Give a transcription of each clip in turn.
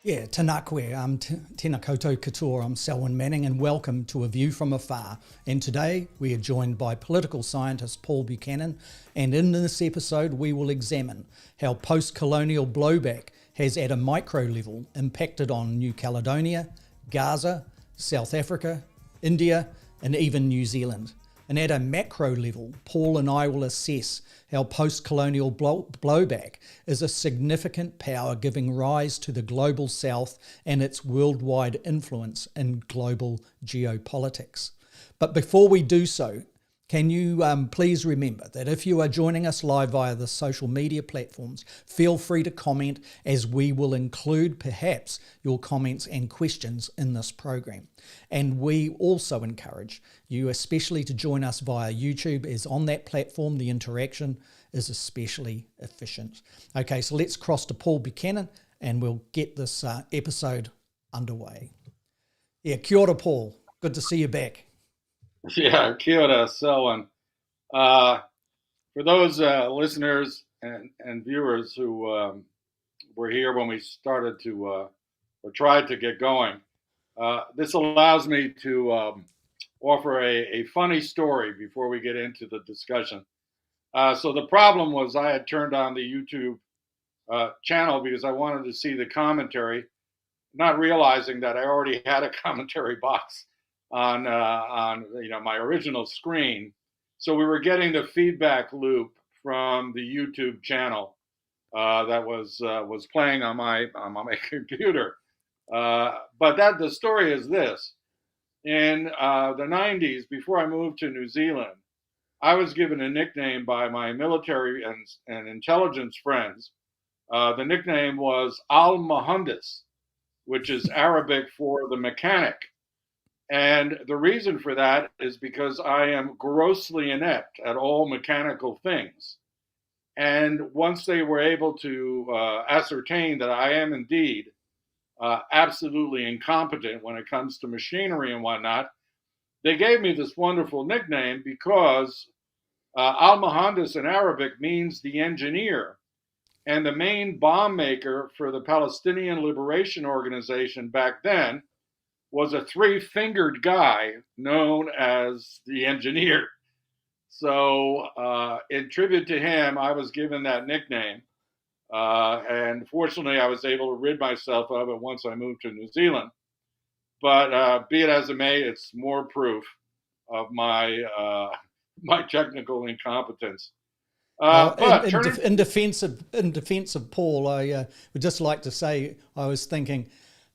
Yeah, tēnā koe, tēnā koutou katoa, I'm Selwyn Manning and welcome to A View from Afar. And today we are joined by political scientist Paul Buchanan, and in this episode we will examine how post-colonial blowback has at a micro level impacted on New Caledonia, Gaza, South Africa, India and even New Zealand. And at a macro level, Paul and I will assess how post-colonial blowback is a significant power giving rise to the global south and its worldwide influence in global geopolitics. But before we do so, can you please remember that if you are joining us live via the social media platforms, feel free to comment, as we will include perhaps your comments and questions in this program. And we also encourage you especially to join us via YouTube, as on that platform the interaction is especially efficient. Okay, so let's cross to Paul Buchanan and we'll get this episode underway. Yeah, kia ora, Paul. Good to see you back. Yeah, kia ora, Selwyn. For those listeners and viewers who were here when we started to or tried to get going, this allows me to offer a funny story before we get into the discussion. So the problem was I had turned on the YouTube channel because I wanted to see the commentary, not realizing that I already had a commentary box on my original screen. So we were getting the feedback loop from the YouTube channel that was playing on my computer. But the story is this: in the 90s, before I moved to New Zealand, I was given a nickname by my military and intelligence friends. The nickname was Al Muhandis, which is Arabic for the mechanic. And the reason for that is because I am grossly inept at all mechanical things. And once they were able to ascertain that I am indeed absolutely incompetent when it comes to machinery and whatnot, they gave me this wonderful nickname because Al Muhandis in Arabic means the engineer. And the main bomb maker for the Palestinian Liberation Organization back then was a three-fingered guy known as the engineer. So in tribute to him, I was given that nickname. And fortunately, I was able to rid myself of it once I moved to New Zealand. But be it as it may, it's more proof of my technical incompetence. In defense of Paul, I would just like to say I was thinking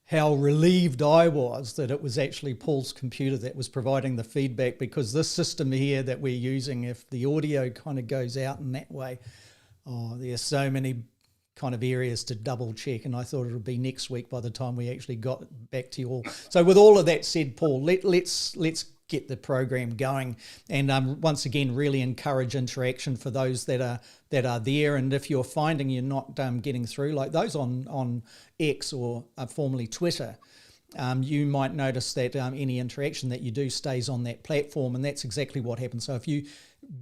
how relieved I was that it was actually Paul's computer that was providing the feedback, because this system here that we're using, if the audio kind of goes out in that way, there's so many kind of areas to double check, and I thought it would be next week by the time we actually got back to you all. So with all of that said, Paul, let's get the program going, and once again really encourage interaction for those that are there. And if you're finding you're not getting through, like those on X or formerly Twitter, you might notice that any interaction that you do stays on that platform, and that's exactly what happens. So if you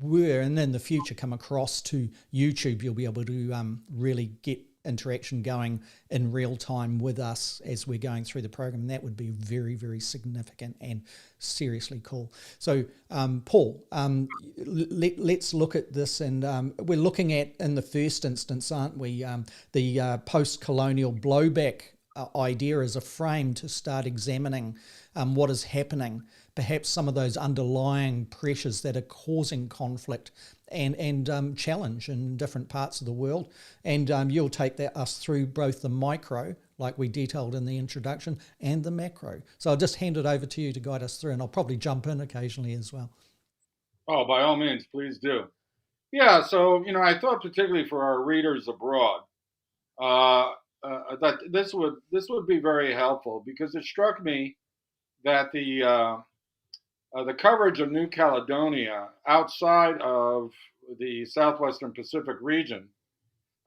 were and in the future come across to YouTube, you'll be able to really get interaction going in real time with us as we're going through the program, and that would be very, very significant and seriously cool. So Paul, let's look at this, and we're looking at, in the first instance, aren't we, the post-colonial blowback idea as a frame to start examining what is happening, perhaps some of those underlying pressures that are causing conflict and challenge in different parts of the world. And you'll take us through both the micro, like we detailed in the introduction, and the macro. So I'll just hand it over to you to guide us through, and I'll probably jump in occasionally as well. Oh, by all means, please do. Yeah, so, I thought particularly for our readers abroad, that this would be very helpful, because it struck me that the coverage of New Caledonia outside of the southwestern Pacific region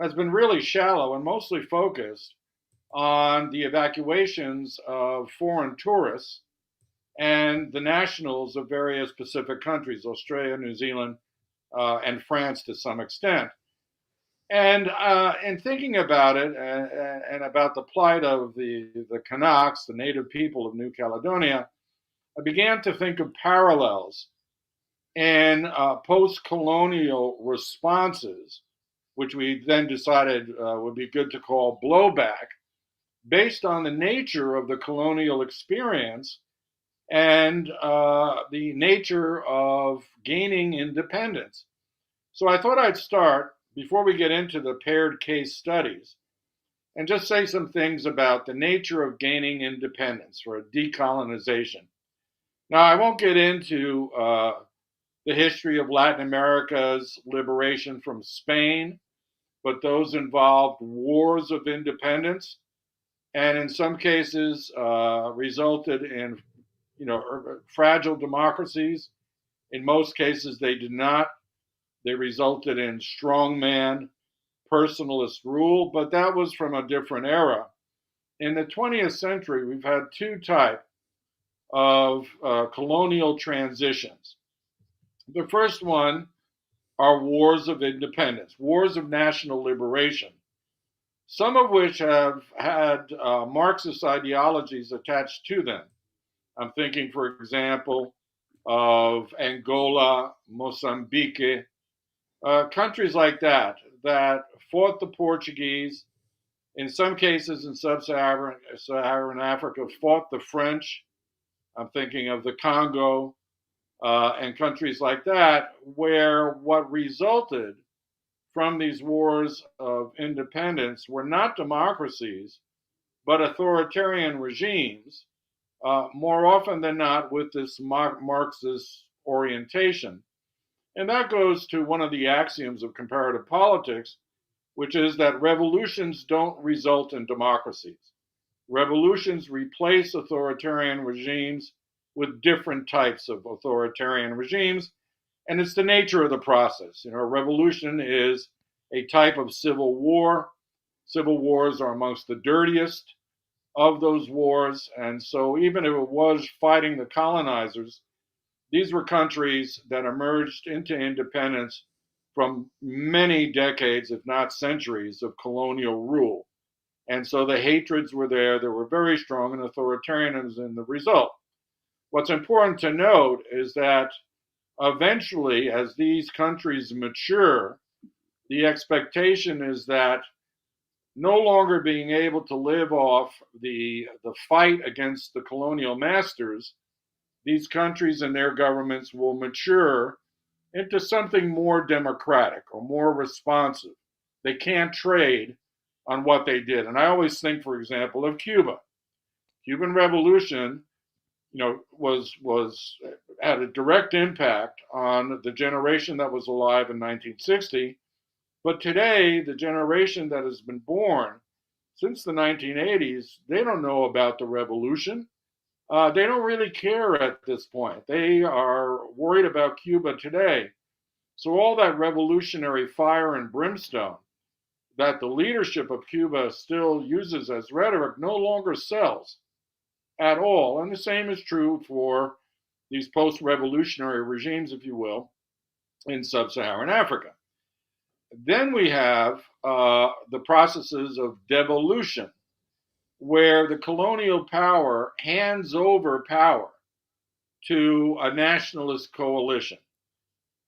has been really shallow and mostly focused on the evacuations of foreign tourists and the nationals of various Pacific countries, Australia, New Zealand, and France to some extent. And in thinking about it and about the plight of the Kanaks, the native people of New Caledonia, I began to think of parallels in post-colonial responses, which we then decided would be good to call blowback, based on the nature of the colonial experience and the nature of gaining independence. So I thought I'd start, before we get into the paired case studies, and just say some things about the nature of gaining independence or decolonization. Now, I won't get into the history of Latin America's liberation from Spain, but those involved wars of independence, and in some cases resulted in, fragile democracies. In most cases, they did not. They resulted in strongman, personalist rule, but that was from a different era. In the 20th century, we've had two types of colonial transitions. The first one are wars of independence, wars of national liberation, some of which have had Marxist ideologies attached to them. I'm thinking, for example, of Angola, Mozambique, countries like that fought the Portuguese, in some cases in sub-Saharan Africa, fought the French. I'm thinking of the Congo and countries like that, where what resulted from these wars of independence were not democracies, but authoritarian regimes, more often than not with this Marxist orientation. And that goes to one of the axioms of comparative politics, which is that revolutions don't result in democracies. Revolutions replace authoritarian regimes with different types of authoritarian regimes, and it's the nature of the process. A revolution is a type of civil war. Civil wars are amongst the dirtiest of those wars, and so even if it was fighting the colonizers, these were countries that emerged into independence from many decades, if not centuries, of colonial rule. And so the hatreds were there. They were very strong, and authoritarianism in the result. What's important to note is that eventually, as these countries mature, the expectation is that no longer being able to live off the fight against the colonial masters, these countries and their governments will mature into something more democratic or more responsive. They can't trade on what they did. And I always think, for example, of Cuba. Cuban Revolution, was had a direct impact on the generation that was alive in 1960. But today, the generation that has been born since the 1980s, they don't know about the revolution. They don't really care at this point. They are worried about Cuba today. So all that revolutionary fire and brimstone that the leadership of Cuba still uses as rhetoric no longer sells at all. And the same is true for these post-revolutionary regimes, if you will, in sub-Saharan Africa. Then we have the processes of devolution, where the colonial power hands over power to a nationalist coalition.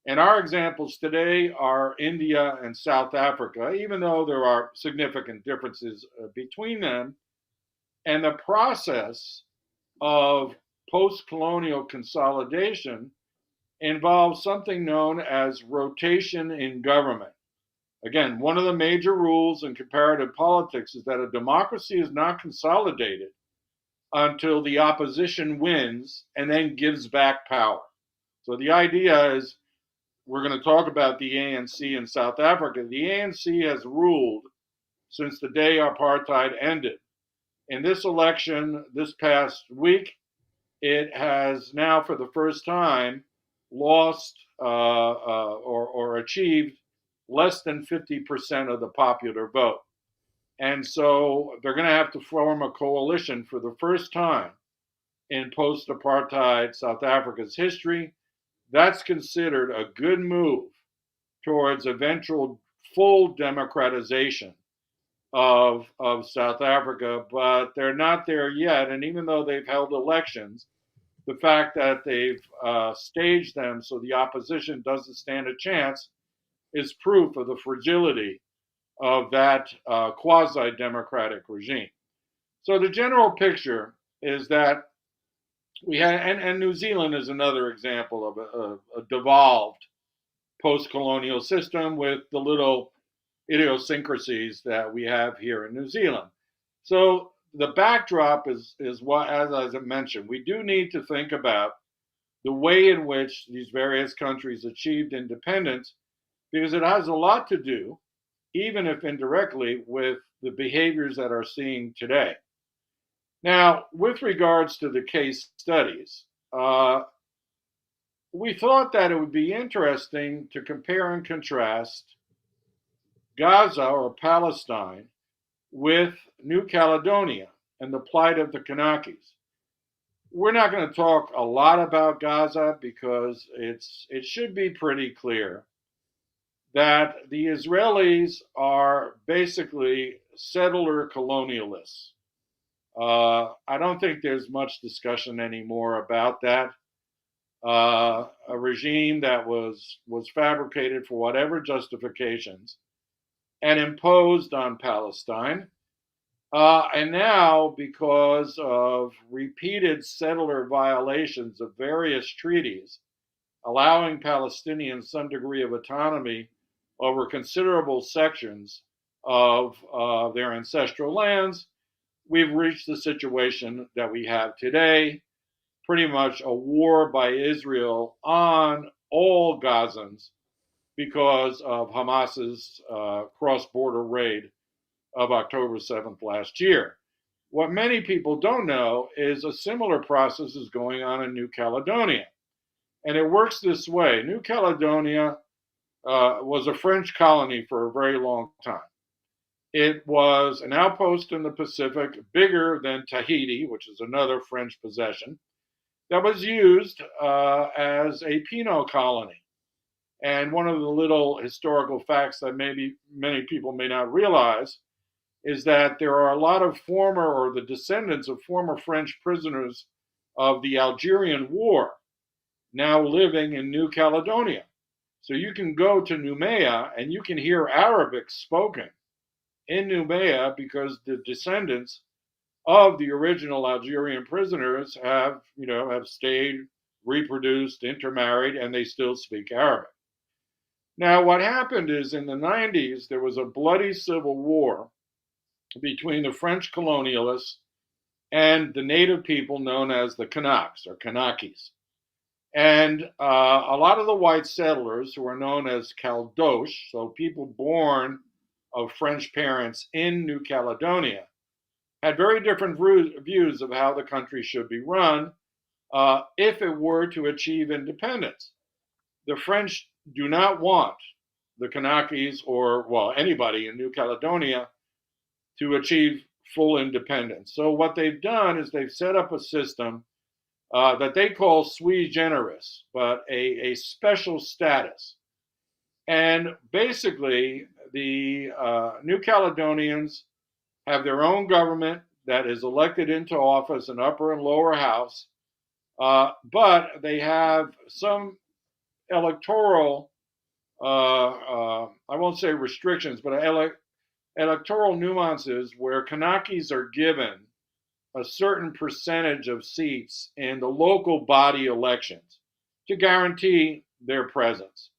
And our examples today are India and South Africa, even though there are significant differences between them. And the process of post-colonial consolidation involves something known as rotation in government. Again, one of the major rules in comparative politics is that a democracy is not consolidated until the opposition wins and then gives back power. So the idea is, we're going to talk about the ANC in South Africa. The ANC has ruled since the day apartheid ended. In this election this past week, it has now, for the first time, lost or achieved less than 50% of the popular vote. And so they're going to have to form a coalition for the first time in post-apartheid South Africa's history. That's considered a good move towards eventual full democratization of South Africa, but they're not there yet. And even though they've held elections, the fact that they've staged them so the opposition doesn't stand a chance is proof of the fragility of that quasi-democratic regime. So the general picture is that we had, and New Zealand is another example of a devolved post-colonial system with the little idiosyncrasies that we have here in New Zealand. So the backdrop is what, as I mentioned, we do need to think about the way in which these various countries achieved independence, because it has a lot to do, even if indirectly, with the behaviors that are seen today. Now, with regards to the case studies, we thought that it would be interesting to compare and contrast Gaza or Palestine with New Caledonia and the plight of the Kanakis. We're not going to talk a lot about Gaza because it should be pretty clear that the Israelis are basically settler colonialists. I don't think there's much discussion anymore about that. A regime that was fabricated for whatever justifications and imposed on Palestine. And now, because of repeated settler violations of various treaties, allowing Palestinians some degree of autonomy over considerable sections of their ancestral lands, we've reached the situation that we have today, pretty much a war by Israel on all Gazans because of Hamas's cross-border raid of October 7th last year. What many people don't know is a similar process is going on in New Caledonia. And it works this way. New Caledonia was a French colony for a very long time. It was an outpost in the Pacific, bigger than Tahiti, which is another French possession, that was used as a penal colony. And one of the little historical facts that maybe many people may not realize is that there are a lot of former, or the descendants of former French prisoners of the Algerian War now living in New Caledonia. So you can go to Noumea and you can hear Arabic spoken in Noumea because the descendants of the original Algerian prisoners have stayed, reproduced, intermarried, and they still speak Arabic. Now, what happened is in the 90s, there was a bloody civil war between the French colonialists and the native people known as the Kanaks or Kanakis. And a lot of the white settlers, who are known as Caldoches, so people born of French parents in New Caledonia, had very different views of how the country should be run if it were to achieve independence. The French do not want the Kanakis or, well, anybody in New Caledonia to achieve full independence. So what they've done is they've set up a system that they call sui generis, but a special status. And basically, the New Caledonians have their own government that is elected into office in upper and lower house, but they have some electoral, I won't say restrictions, but electoral nuances where Kanakis are given a certain percentage of seats in the local body elections to guarantee their presence.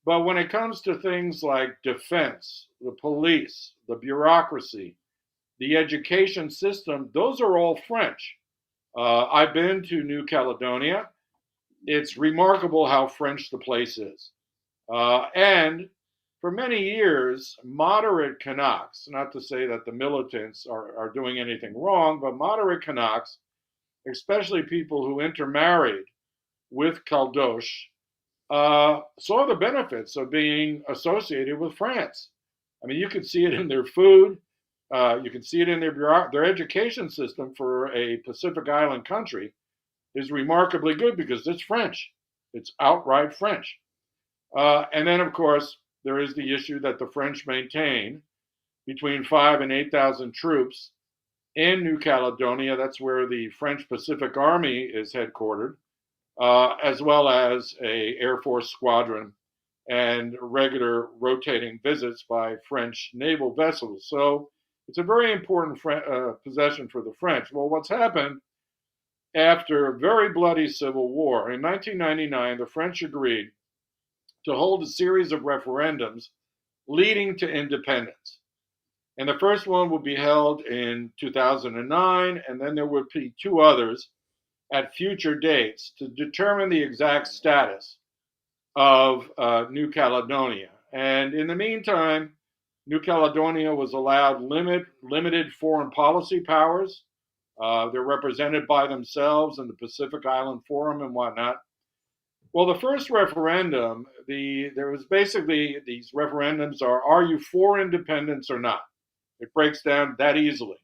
But when it comes to things like defense, the police, the bureaucracy, the education system, those are all French. I've been to New Caledonia. It's remarkable how French the place is. And for many years, moderate Kanaks, not to say that the militants are doing anything wrong, but moderate Kanaks, especially people who intermarried with Caldoches, saw the benefits of being associated with France. I mean, you could see it in their food. You can see it in their education system for a Pacific Island country is remarkably good because it's French. It's outright French. And then, of course, there is the issue that the French maintain between 5,000 and 8,000 troops in New Caledonia. That's where the French Pacific Army is headquartered, as well as a Air Force squadron and regular rotating visits by French naval vessels. So it's a very important possession for the French. Well, what's happened after a very bloody civil war, in 1999, the French agreed to hold a series of referendums leading to independence. And the first one would be held in 2009, and then there would be two others at future dates to determine the exact status of New Caledonia. And in the meantime, New Caledonia was allowed limited foreign policy powers. They're represented by themselves in the Pacific Island Forum and whatnot. Well, the first referendum, there was basically, these referendums are you for independence or not? It breaks down that easily.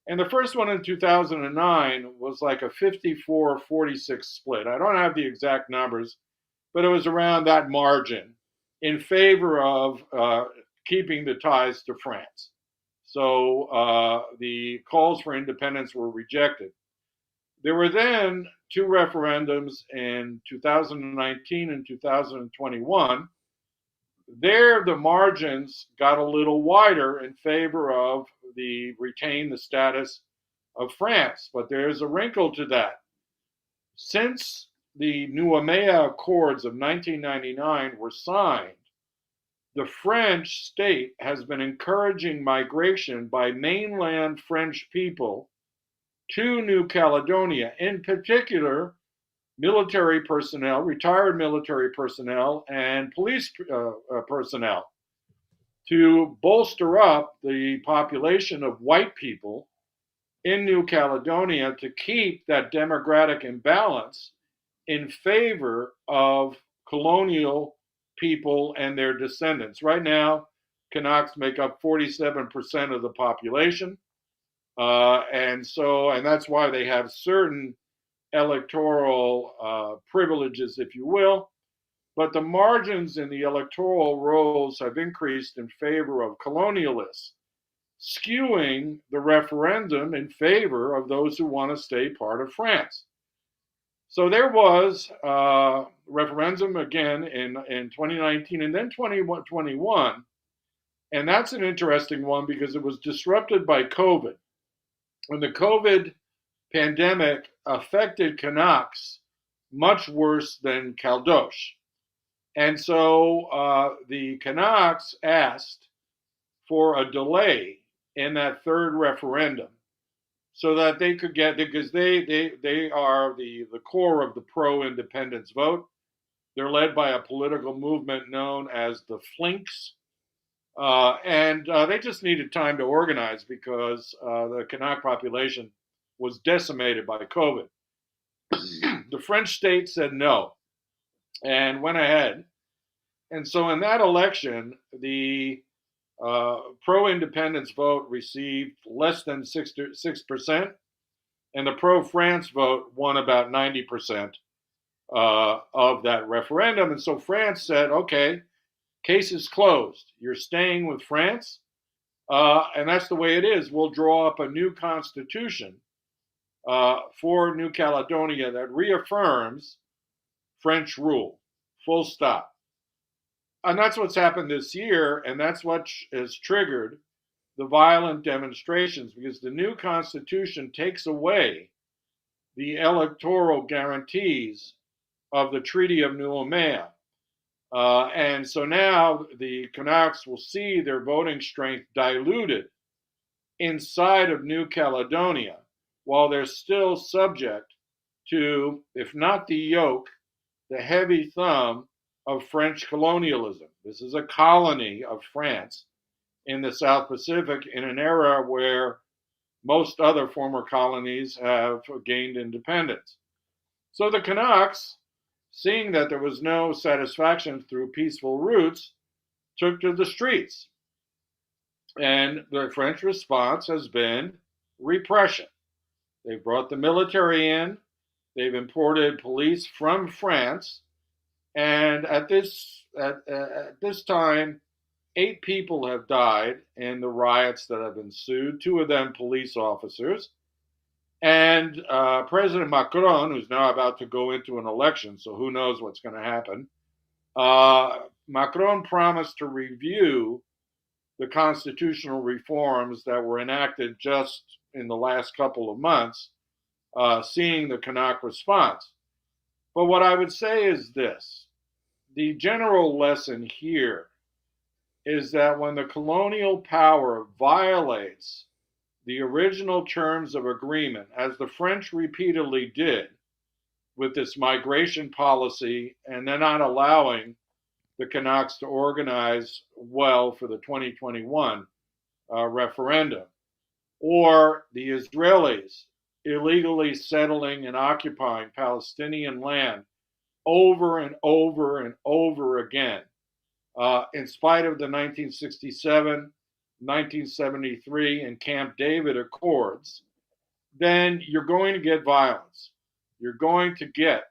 And the first one in 2009 was like a 54-46 split. I don't have the exact numbers, but it was around that margin in favor of keeping the ties to France. So the calls for independence were rejected. There were then two referendums in 2019 and 2021. There, the margins got a little wider in favor of retain the status of France. But there's a wrinkle to that. Since the Nouméa Accords of 1999 were signed, the French state has been encouraging migration by mainland French people to New Caledonia, in particular, military personnel, retired military personnel, and police personnel, to bolster up the population of white people in New Caledonia to keep that demographic imbalance in favor of colonial people and their descendants. Right now, Canucks make up 47% of the population. And that's why they have certain electoral privileges, if you will. But the margins in the electoral rolls have increased in favor of colonialists, skewing the referendum in favor of those who want to stay part of France. So there was a referendum again in 2019 and then 2021. And that's an interesting one because it was disrupted by COVID. When the COVID pandemic affected Canucks much worse than Caldoche. And so the Canucks asked for a delay in that third referendum so that they could get, because they are the core of the pro-independence vote. They're led by a political movement known as the Flinks. And they just needed time to organize because the Canuck population was decimated by COVID. The French state said no and went ahead. And so in that election, the pro-independence vote received less than 6%, and the pro-France vote won about 90% of that referendum. And so France said, okay, case is closed. You're staying with France, and that's the way it is. We'll draw up a new constitution for New Caledonia that reaffirms French rule, full stop. And that's what's happened this year, and that's what has triggered the violent demonstrations, because the new constitution takes away the electoral guarantees of the Treaty of Nouméa. And so now the Canucks will see their voting strength diluted inside of New Caledonia, while they're still subject to, if not the yoke, the heavy thumb of French colonialism. This is a colony of France in the South Pacific in an era where most other former colonies have gained independence. So the Canucks, seeing that there was no satisfaction through peaceful routes, took to the streets. And the French response has been repression. They've brought the military in. They've imported police from France And at this time, 8 people have died in the riots that have ensued. 2 of them police officers. And President Macron, who's now about to go into an election, so who knows what's going to happen, Macron promised to review the constitutional reforms that were enacted just in the last couple of months, seeing the Kanak response. But what I would say is this: the general lesson here is that when the colonial power violates the original terms of agreement, as the French repeatedly did with this migration policy, and they're not allowing the Kanaks to organize well for the 2021 referendum, or the Israelis illegally settling and occupying Palestinian land over and over and over again, in spite of the 1967, 1973, and Camp David Accords, then you're going to get violence. You're going to get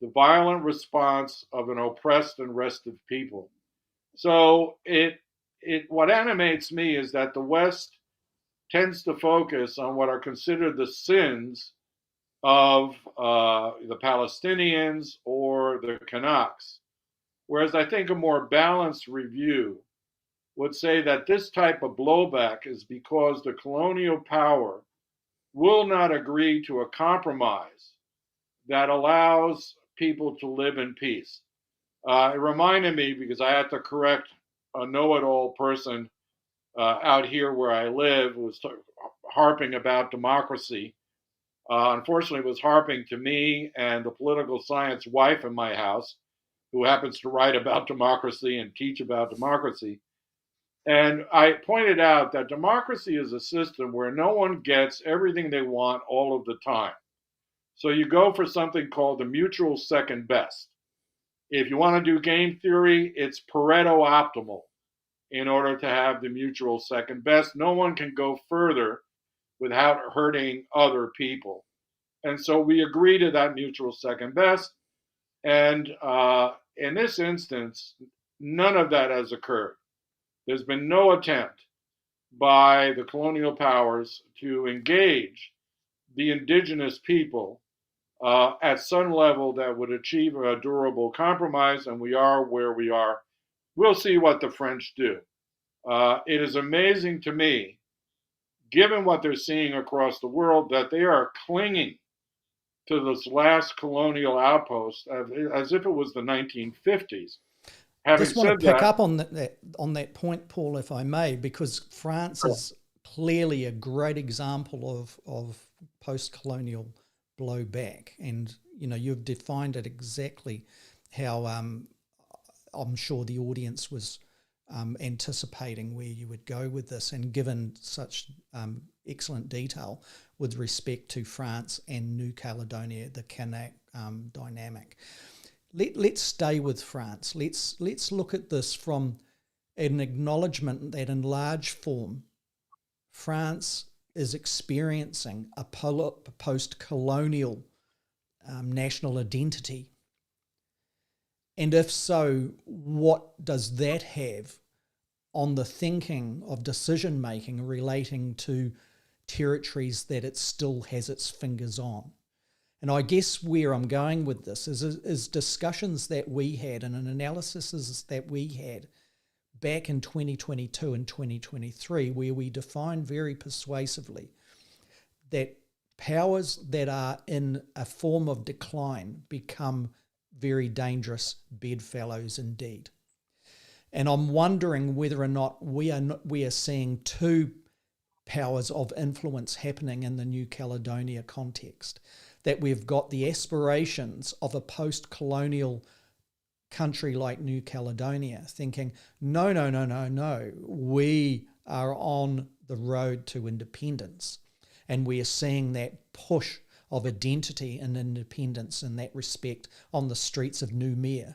the violent response of an oppressed and restive people. So what animates me is that the West tends to focus on what are considered the sins of the Palestinians or the Kanaks, whereas I think a more balanced review would say that this type of blowback is because the colonial power will not agree to a compromise that allows people to live in peace. It reminded me, because I had to correct a know-it-all person out here where I live, who was harping about democracy. Unfortunately, was harping to me and the political science wife in my house, who happens to write about democracy and teach about democracy. And I pointed out that democracy is a system where no one gets everything they want all of the time. So you go for something called the mutual second best. If you want to do game theory, it's Pareto optimal in order to have the mutual second best. No one can go further without hurting other people. And so we agree to that mutual second best. And in this instance, none of that has occurred. There's been no attempt by the colonial powers to engage the indigenous people at some level that would achieve a durable compromise, and we are where we are. We'll see what the French do. It is amazing to me, given what they're seeing across the world, that they are clinging to this last colonial outpost as if it was the 1950s. I just want to pick up on that point, Paul, if I may, because France is clearly a great example of post-colonial blowback, and you've defined it exactly how I'm sure the audience was anticipating where you would go with this, and given such excellent detail with respect to France and New Caledonia, the Kanak dynamic. Let's stay with France. Let's look at this from an acknowledgement that in large form, France is experiencing a post-colonial national identity. And if so, what does that have on the thinking of decision-making relating to territories that it still has its fingers on? And I guess where I'm going with this is discussions that we had and an analysis that we had back in 2022 and 2023, where we defined very persuasively that powers that are in a form of decline become very dangerous bedfellows indeed. And I'm wondering whether or not we are seeing two powers of influence happening in the New Caledonia context. That we've got the aspirations of a post-colonial country like New Caledonia thinking, no, we are on the road to independence. And we are seeing that push of identity and independence in that respect on the streets of Noumea.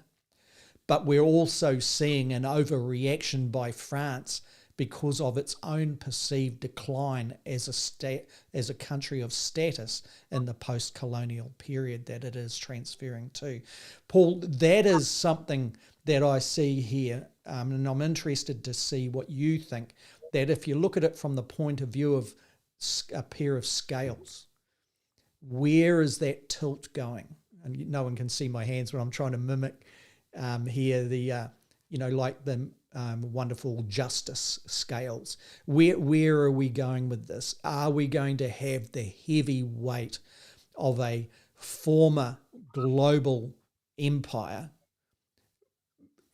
But we're also seeing an overreaction by France because of its own perceived decline as a country of status in the post-colonial period that it is transferring to. Paul, that is something that I see here, and I'm interested to see what you think, that if you look at it from the point of view of a pair of scales, where is that tilt going? And no one can see my hands, but I'm trying to mimic here the, like the wonderful justice scales. Where are we going with this? Are we going to have the heavy weight of a former global empire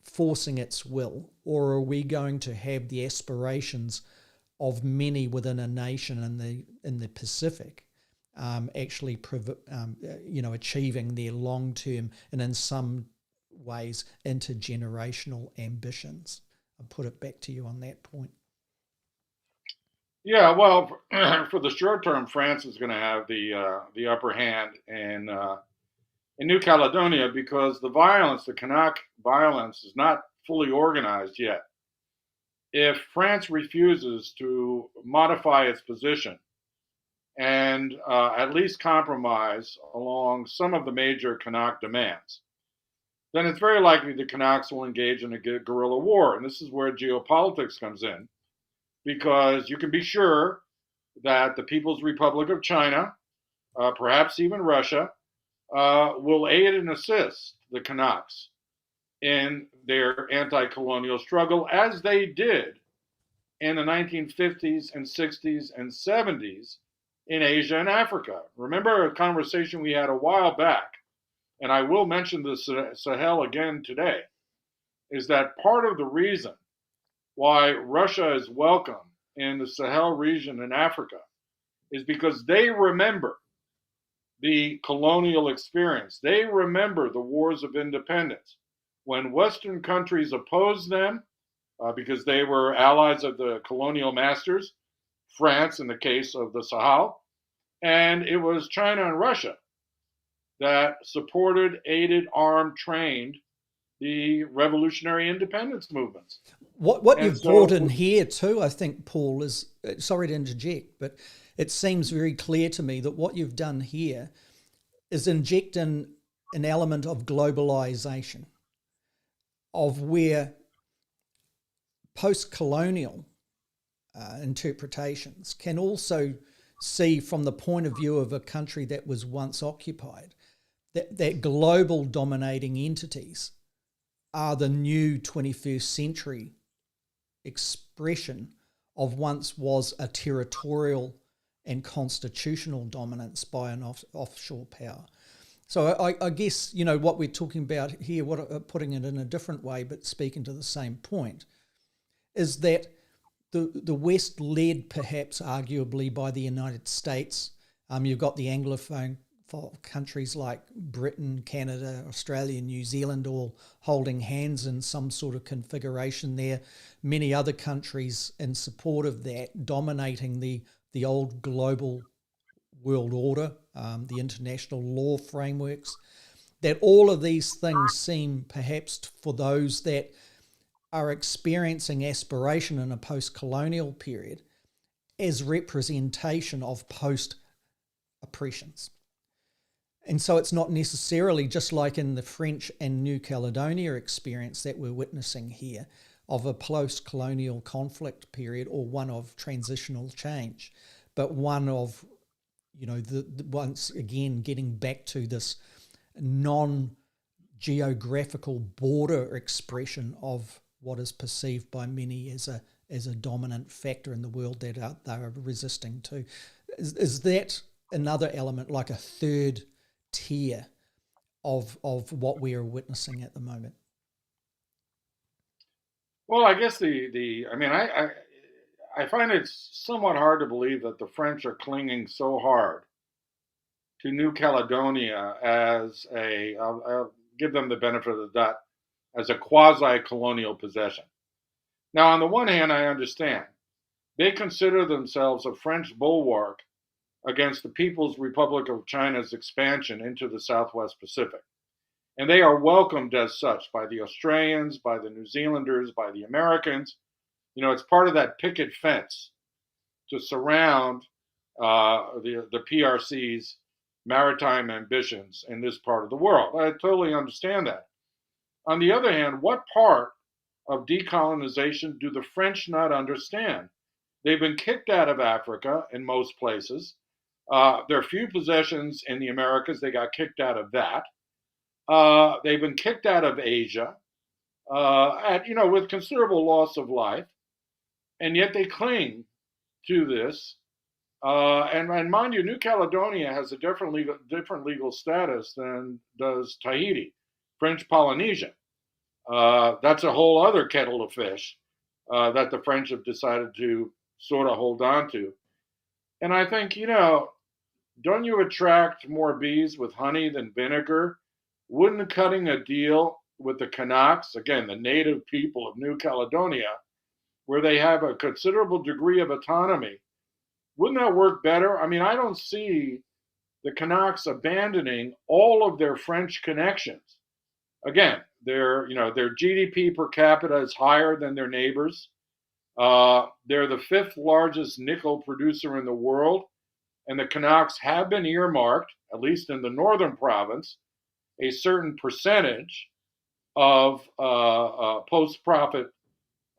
forcing its will, or are we going to have the aspirations of many within a nation in the Pacific actually achieving their long-term and in some ways intergenerational ambitions? I'll put it back to you on that point. Yeah, well, for the short term, France is going to have the upper hand in New Caledonia because the Kanak violence, is not fully organized yet. If France refuses to modify its position and at least compromise along some of the major Kanak demands, then it's very likely the Kanaks will engage in a guerrilla war. And this is where geopolitics comes in, because you can be sure that the People's Republic of China, perhaps even Russia, will aid and assist the Kanaks in their anti-colonial struggle, as they did in the 1950s and 60s and 70s in Asia and Africa. Remember a conversation we had a while back, and I will mention the Sahel again today, is that part of the reason why Russia is welcome in the Sahel region in Africa is because they remember the colonial experience. They remember the wars of independence. When Western countries opposed them, because they were allies of the colonial masters, France in the case of the Sahel, and it was China and Russia that supported, aided, armed, trained the revolutionary independence movements. What you've brought in here too, I think, Paul, is, sorry to interject, but it seems very clear to me that what you've done here is inject in an element of globalization, of where post-colonial interpretations can also see from the point of view of a country that was once occupied, that global dominating entities are the new 21st century expression of once was a territorial and constitutional dominance by an offshore power. So I guess, what we're talking about here, putting it in a different way, but speaking to the same point, is that the West, led perhaps arguably by the United States, you've got the Anglophone countries like Britain, Canada, Australia, New Zealand, all holding hands in some sort of configuration there. Many other countries in support of that, dominating the old global world order, the international law frameworks, that all of these things seem perhaps for those that are experiencing aspiration in a post-colonial period as representation of post-oppressions. And so it's not necessarily just like in the French and New Caledonia experience that we're witnessing here of a post-colonial conflict period or one of transitional change, but one of, once again, getting back to this non-geographical border expression of what is perceived by many as a dominant factor in the world that they are resisting to. Is that another element, like a third tier of what we are witnessing at the moment? Well, I guess I find it somewhat hard to believe that the French are clinging so hard to New Caledonia as I'll give them the benefit of the doubt, as a quasi-colonial possession. Now, on the one hand, I understand. They consider themselves a French bulwark against the People's Republic of China's expansion into the Southwest Pacific. And they are welcomed as such by the Australians, by the New Zealanders, by the Americans, It's part of that picket fence to surround the PRC's maritime ambitions in this part of the world. I totally understand that. On the other hand, what part of decolonization do the French not understand? They've been kicked out of Africa in most places. There are few possessions in the Americas. They got kicked out of that. They've been kicked out of Asia, with considerable loss of life, and yet they cling to this. And mind you, New Caledonia has a different legal status than does Tahiti, French Polynesia. That's a whole other kettle of fish that the French have decided to sort of hold on to. And I think, don't you attract more bees with honey than vinegar? Wouldn't cutting a deal with the Kanaks, again, the native people of New Caledonia, where they have a considerable degree of autonomy, wouldn't that work better? I mean, I don't see the Kanaks abandoning all of their French connections. Again, their GDP per capita is higher than their neighbors. They're the fifth largest nickel producer in the world, and the Kanaks have been earmarked, at least in the northern province, a certain percentage of post-profit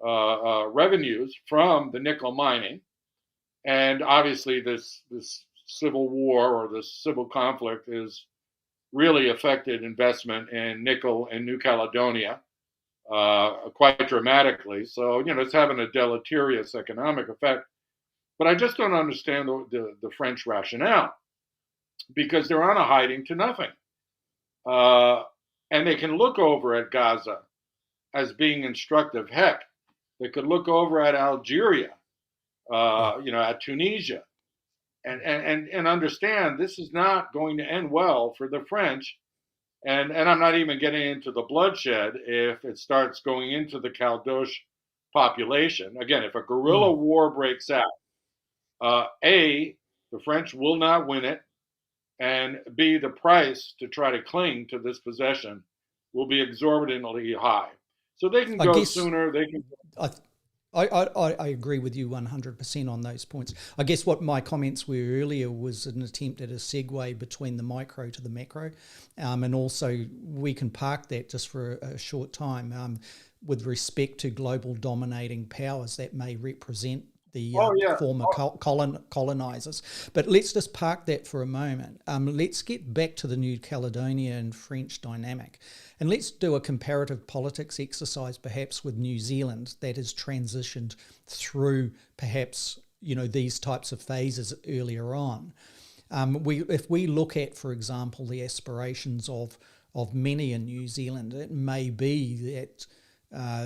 revenues from the nickel mining. And obviously, this civil war or this civil conflict has really affected investment in nickel in New Caledonia quite dramatically. So, it's having a deleterious economic effect. But I just don't understand the French rationale, because they're on a hiding to nothing. And they can look over at Gaza as being instructive. Heck, they could look over at Algeria, at Tunisia, and understand this is not going to end well for the French. And I'm not even getting into the bloodshed if it starts going into the Caldoche population. Again, if a guerrilla war breaks out, A, the French will not win it, and B, the price to try to cling to this possession will be exorbitantly high. So they can go sooner. They can. I agree with you 100% on those points. I guess what my comments were earlier was an attempt at a segue between the micro to the macro. And also we can park that just for a short time with respect to global dominating powers that may represent the former colonizers. But let's just park that for a moment. Let's get back to the New Caledonia and French dynamic. And let's do a comparative politics exercise perhaps with New Zealand that has transitioned through perhaps, these types of phases earlier on. If we look at, for example, the aspirations of many in New Zealand, it may be that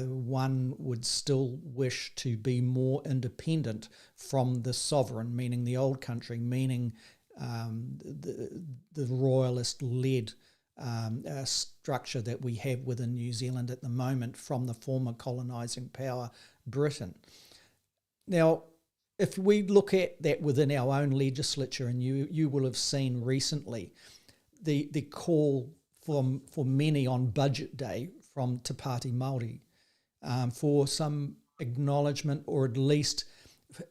one would still wish to be more independent from the sovereign, meaning the old country, meaning the royalist-led structure that we have within New Zealand at the moment from the former colonising power, Britain. Now, if we look at that within our own legislature, and you will have seen recently the call for many on budget day from Te Pāti Māori for some acknowledgement, or at least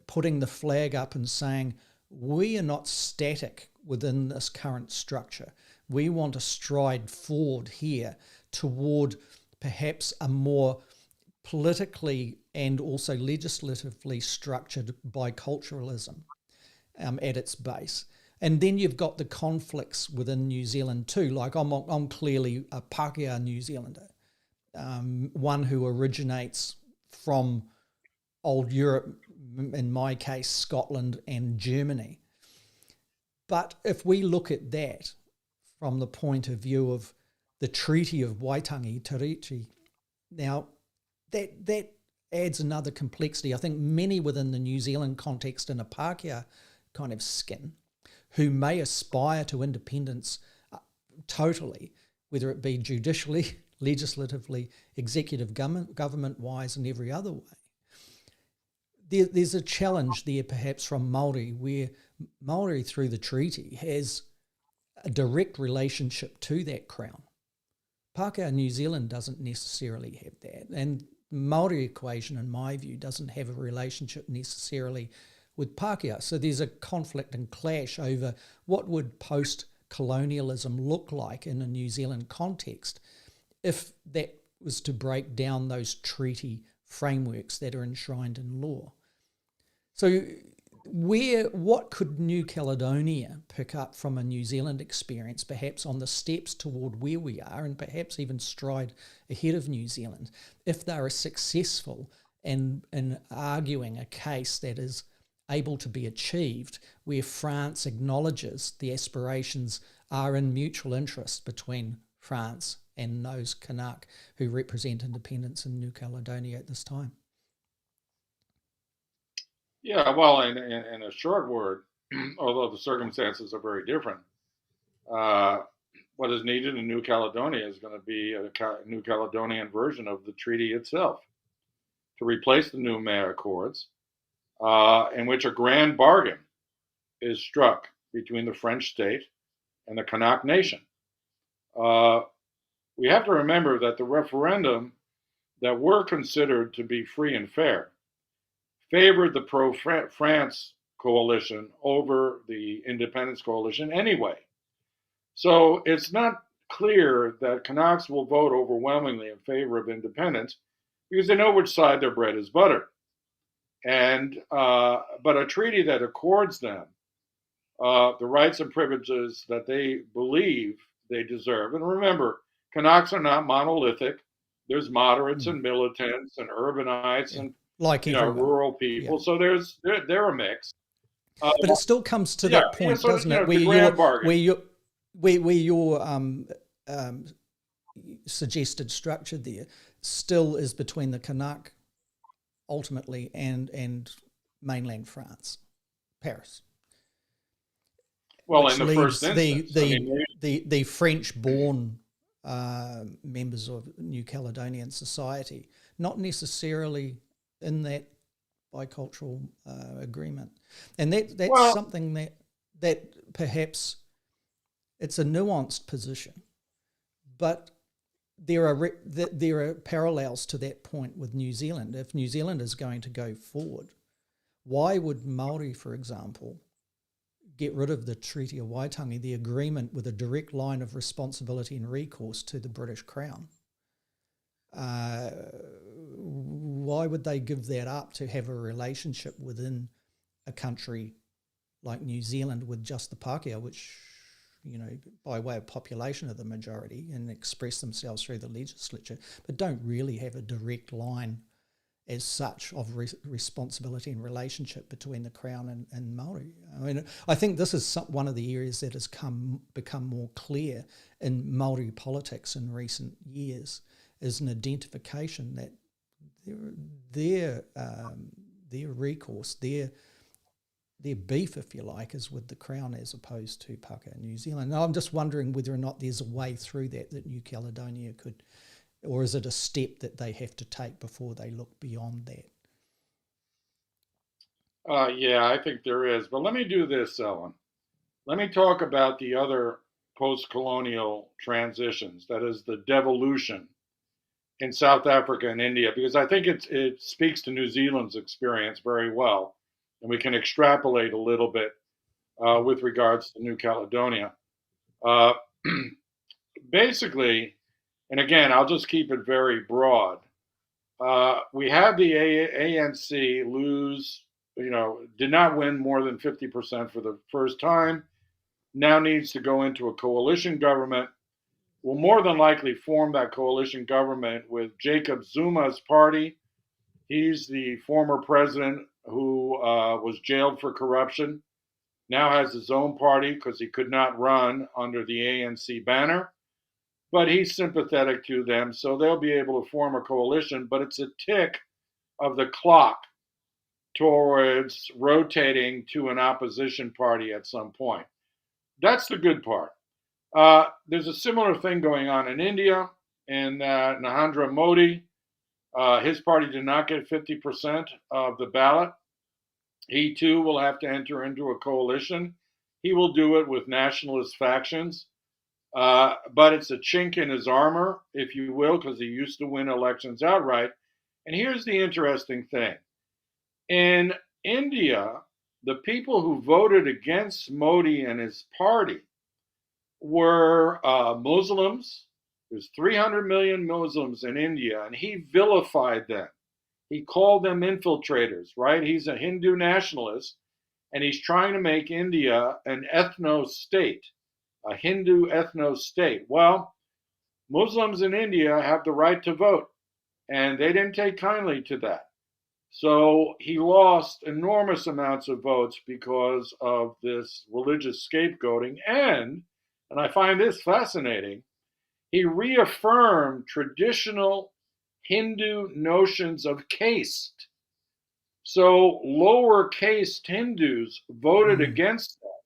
putting the flag up and saying, we are not static within this current structure. We want to stride forward here toward perhaps a more politically and also legislatively structured biculturalism at its base. And then you've got the conflicts within New Zealand too. Like I'm clearly a Pākehā New Zealander, one who originates from old Europe, in my case, Scotland and Germany. But if we look at that from the point of view of the Treaty of Waitangi, Tiriti, now that adds another complexity. I think many within the New Zealand context in a Pākehā kind of skin who may aspire to independence totally, whether it be judicially, legislatively, executive government-wise and every other way. There's a challenge there perhaps from Māori, where Māori through the treaty has a direct relationship to that crown. Pākehā New Zealand doesn't necessarily have that. And Māori equation, in my view, doesn't have a relationship necessarily with Pākehā. So there's a conflict and clash over what would post-colonialism look like in a New Zealand context if that was to break down those treaty frameworks that are enshrined in law. So what could New Caledonia pick up from a New Zealand experience, perhaps on the steps toward where we are, and perhaps even stride ahead of New Zealand, if they are successful in arguing a case that is able to be achieved, where France acknowledges the aspirations are in mutual interest between France and those Kanak who represent independence in New Caledonia at this time? Yeah, well, in a short word, although the circumstances are very different, what is needed in New Caledonia is going to be a New Caledonian version of the treaty itself to replace the Noumea Accords, in which a grand bargain is struck between the French state and the Kanak nation. We have to remember that the referendum that were considered to be free and fair favored the pro-France coalition over the independence coalition anyway. So it's not clear that Kanaks will vote overwhelmingly in favor of independence because they know which side their bread is buttered. And but a treaty that accords them the rights and privileges that they believe they deserve. And remember, Kanaks are not monolithic. There's moderates and militants and urbanites and like rural people. So they're a mix. But it still comes to that point, doesn't it? Where your suggested structure there still is between the Kanak ultimately and mainland France, Paris. Well, in the first instance, the French-born members of New Caledonian society, not necessarily in that bicultural agreement, and that's something that perhaps it's a nuanced position, but there are parallels to that point with New Zealand. If New Zealand is going to go forward, why would Māori, for example, get rid of the Treaty of Waitangi, the agreement with a direct line of responsibility and recourse to the British Crown? Why would they give that up to have a relationship within a country like New Zealand with just the Pākehā, which, by way of population are the majority and express themselves through the legislature, but don't really have a direct line as such of responsibility and relationship between the Crown and Māori? I mean, I think this is one of the areas that has become more clear in Māori politics in recent years, is an identification that their recourse, their beef, if you like, is with the Crown as opposed to Pākehā New Zealand. Now, I'm just wondering whether or not there's a way through that New Caledonia could, or is it a step that they have to take before they look beyond that? Yeah, I think there is. But let me do this, Selwyn. Let me talk about the other post-colonial transitions, that is the devolution in South Africa and India, because I think it speaks to New Zealand's experience very well, and we can extrapolate a little bit with regards to New Caledonia. Basically, and again, I'll just keep it very broad. We have the ANC lose, did not win more than 50% for the first time, now needs to go into a coalition government, will more than likely form that coalition government with Jacob Zuma's party. He's the former president who was jailed for corruption, now has his own party because he could not run under the ANC banner. But he's sympathetic to them, so they'll be able to form a coalition, but it's a tick of the clock towards rotating to an opposition party at some point. That's the good part. There's a similar thing going on in India, and Narendra Modi, his party did not get 50% of the ballot. He too will have to enter into a coalition. He will do it with nationalist factions. But it's a chink in his armor, if you will, because he used to win elections outright. And here's the interesting thing. In India, the people who voted against Modi and his party were Muslims. There's 300 million Muslims in India, and he vilified them. He called them infiltrators, right? He's a Hindu nationalist, and he's trying to make India an ethno state, a Hindu ethno state. Well, Muslims in India have the right to vote, and they didn't take kindly to that. So he lost enormous amounts of votes because of this religious scapegoating. And I find this fascinating, he reaffirmed traditional Hindu notions of caste. So lower caste Hindus voted against that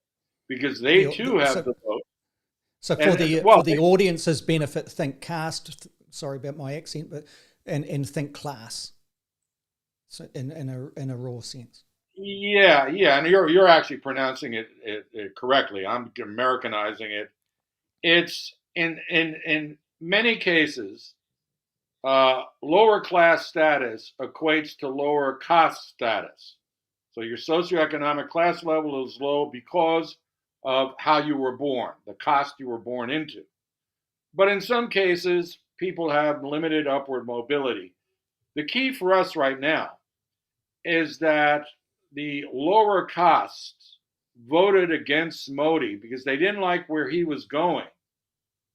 because they too have the vote. So for the audience's benefit, think caste. Sorry about my accent, but and think class. So in a raw sense. Yeah, and you're actually pronouncing it correctly. I'm Americanizing it. It's in many cases, lower class status equates to lower caste status. So your socioeconomic class level is low because of how you were born, the caste you were born into. But in some cases, people have limited upward mobility. The key for us right now is that the lower castes voted against Modi because they didn't like where he was going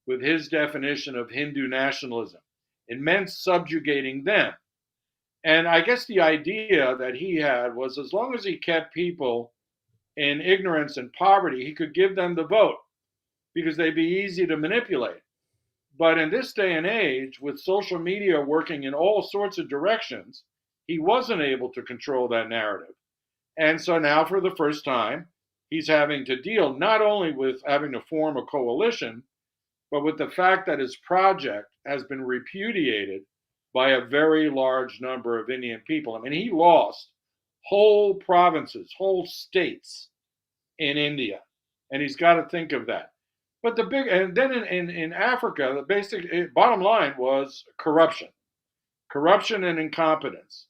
with his definition of Hindu nationalism. It meant subjugating them. And I guess the idea that he had was as long as he kept people in ignorance and poverty, he could give them the vote because they'd be easy to manipulate. But in this day and age, with social media working in all sorts of directions, he wasn't able to control that narrative. And so now, for the first time, he's having to deal not only with having to form a coalition, but with the fact that his project has been repudiated by a very large number of Indian people. I mean, he lost whole provinces, whole states in India, and he's got to think of that. But and then in Africa, the basic bottom line was corruption and incompetence.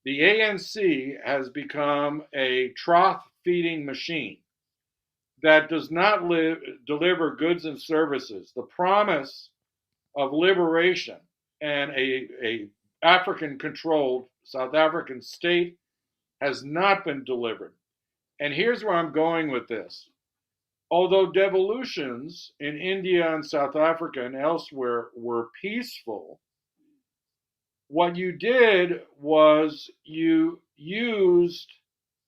The ANC has become a trough feeding machine that does not deliver goods and services. The promise of liberation and a African controlled South African state has not been delivered. And here's where I'm going with this. Although devolutions in India and South Africa and elsewhere were peaceful, what you did was you used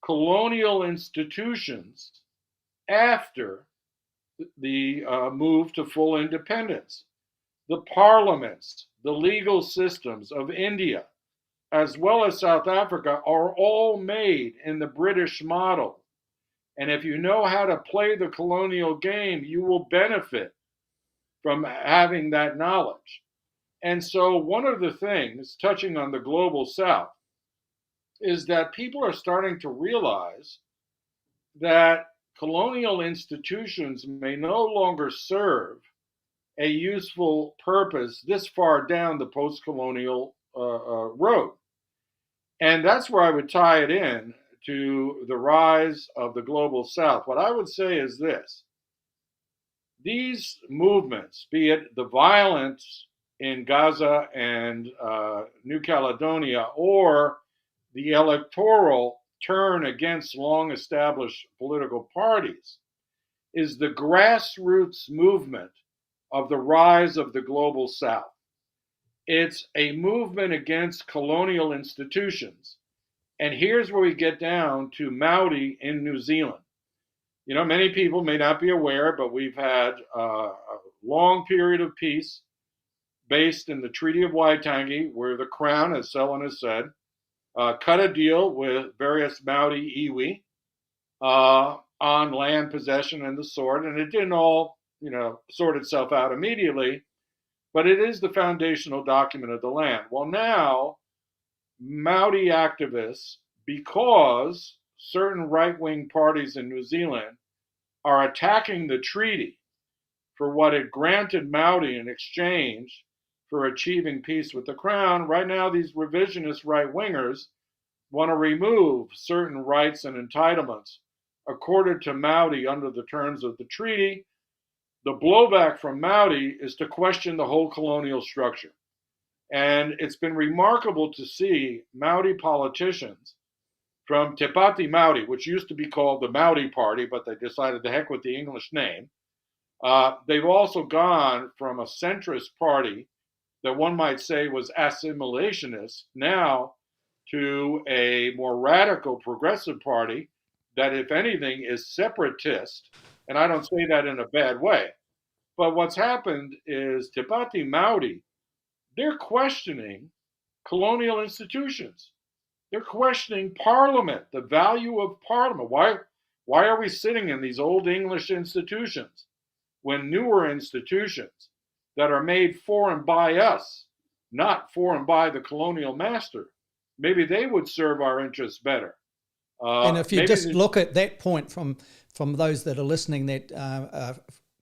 colonial institutions after the move to full independence. The parliaments, the legal systems of India, as well as South Africa, are all made in the British model. And if you know how to play the colonial game, you will benefit from having that knowledge. And so, one of the things, touching on the global South, is that people are starting to realize that colonial institutions may no longer serve a useful purpose this far down the post-colonial road. And that's where I would tie it in to the rise of the global South. What I would say is this. These movements, be it the violence in Gaza and New Caledonia or the electoral turn against long-established political parties, is the grassroots movement of the rise of the global South. It's a movement against colonial institutions. And here's where we get down to Maori in New Zealand. You know, many people may not be aware, but we've had a long period of peace based in the Treaty of Waitangi, where the Crown, as Selwyn has said, cut a deal with various Maori iwi on land possession and the sort. And it didn't all, sort itself out immediately, but it is the foundational document of the land. Well, now, Maori activists, because certain right-wing parties in New Zealand are attacking the treaty for what it granted Maori in exchange for achieving peace with the Crown. Right now, these revisionist right-wingers want to remove certain rights and entitlements accorded to Maori under the terms of the treaty. The blowback from Maori is to question the whole colonial structure. And it's been remarkable to see Maori politicians from Te Pāti Maori, which used to be called the Maori Party, but they decided to heck with the English name. They've also gone from a centrist party that one might say was assimilationist now to a more radical progressive party that, if anything, is separatist. And I don't say that in a bad way. But what's happened is Te Pāti Maori, they're questioning colonial institutions. They're questioning Parliament, the value of Parliament. Why are we sitting in these old English institutions when newer institutions that are made for and by us, not for and by the colonial master, maybe they would serve our interests better? And if you just look at that point from those that are listening that are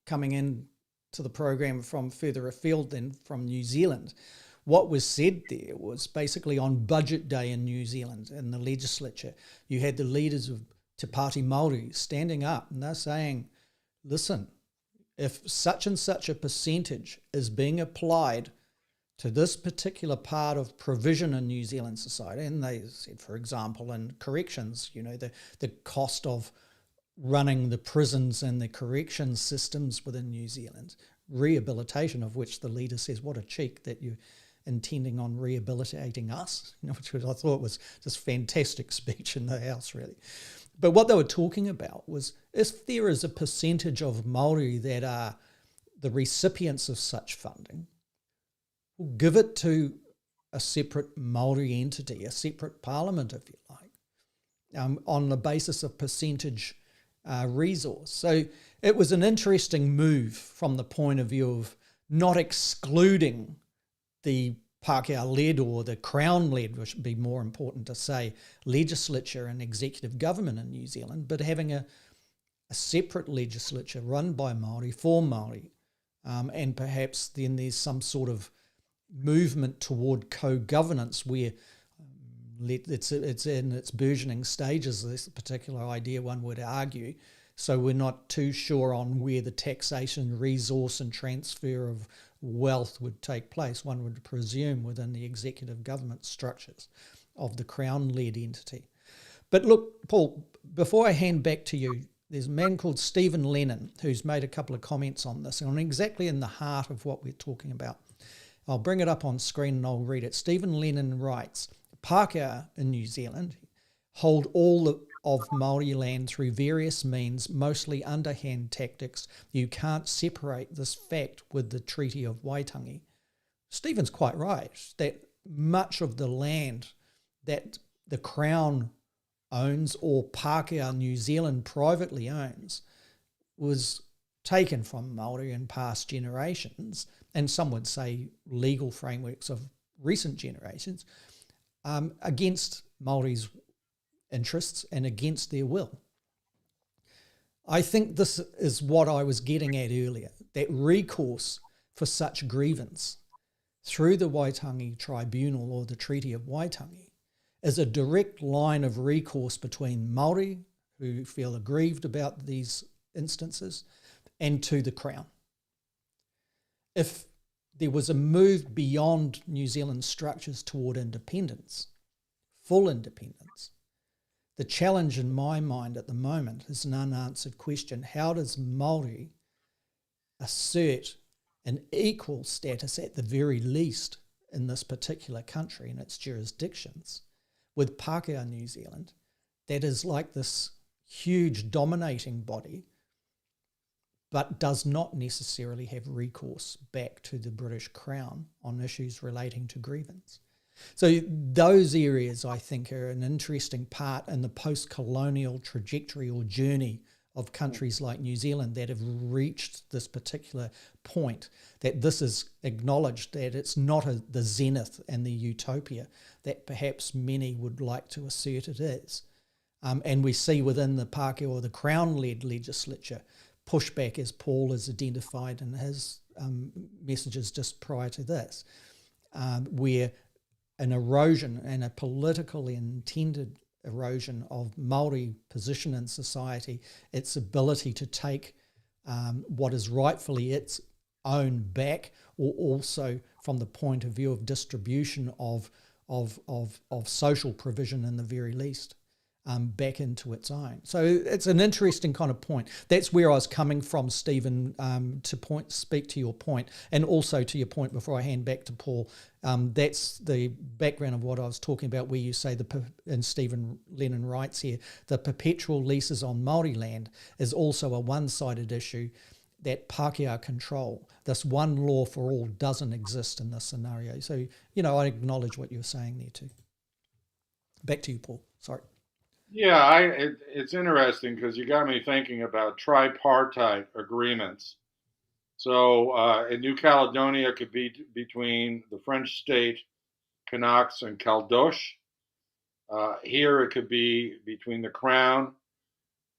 coming in to the program from further afield than from New Zealand, what was said there was basically on budget day in New Zealand in the legislature, you had the leaders of Te Pāti Māori standing up and they're saying, listen, if such and such a percentage is being applied to this particular part of provision in New Zealand society, and they said, for example, in corrections, the cost of running the prisons and the corrections systems within New Zealand, rehabilitation of which the leader says, what a cheek that you're intending on rehabilitating us, which I thought was just fantastic speech in the House, really. But what they were talking about was if there is a percentage of Māori that are the recipients of such funding, we'll give it to a separate Māori entity, a separate parliament, if you like, on the basis of percentage resource. So it was an interesting move from the point of view of not excluding the Pākehā-led or the Crown-led, which would be more important to say, legislature and executive government in New Zealand, but having a separate legislature run by Māori for Māori. And perhaps then there's some sort of movement toward co-governance where it's in its burgeoning stages, this particular idea, one would argue. So we're not too sure on where the taxation, resource and transfer of wealth would take place, one would presume within the executive government structures of the Crown-led entity. But look, Paul, before I hand back to you, there's a man called Stephen Lennon who's made a couple of comments on this, and exactly in the heart of what we're talking about. I'll bring it up on screen and I'll read it. Stephen Lennon writes, Pākehā in New Zealand hold all of Māori land through various means, mostly underhand tactics. You can't separate this fact with the Treaty of Waitangi. Stephen's quite right, that much of the land that the Crown owns or Pākehā New Zealand privately owns was taken from Māori in past generations, and some would say legal frameworks of recent generations, against Māori's interests and against their will. I think this is what I was getting at earlier, that recourse for such grievance through the Waitangi Tribunal or the Treaty of Waitangi is a direct line of recourse between Māori who feel aggrieved about these instances and to the Crown. If there was a move beyond New Zealand structures toward independence, full independence, the challenge in my mind at the moment is an unanswered question. How does Māori assert an equal status at the very least in this particular country and its jurisdictions with Pākehā New Zealand that is like this huge dominating body but does not necessarily have recourse back to the British Crown on issues relating to grievance? So those areas, I think, are an interesting part in the post-colonial trajectory or journey of countries like New Zealand that have reached this particular point, that this is acknowledged that it's not the zenith and the utopia that perhaps many would like to assert it is. And we see within the Pākehā or the Crown-led legislature pushback, as Paul has identified in his messages just prior to this, where an erosion and a politically intended erosion of Māori position in society, its ability to take what is rightfully its own back, or also from the point of view of distribution of social provision in the very least, back into its own. So it's an interesting kind of point. That's where I was coming from, Stephen, to speak to your point, and also to your point before I hand back to Paul. That's the background of what I was talking about, where you say, and Stephen Lennon writes here, the perpetual leases on Māori land is also a one-sided issue that Pākehā control. This one law for all doesn't exist in this scenario. So, I acknowledge what you're saying there too. Back to you, Paul. Sorry. Yeah, it's interesting because you got me thinking about tripartite agreements. So in New Caledonia, it could be between the French state, Canucks, and Caldoche. Here, it could be between the Crown,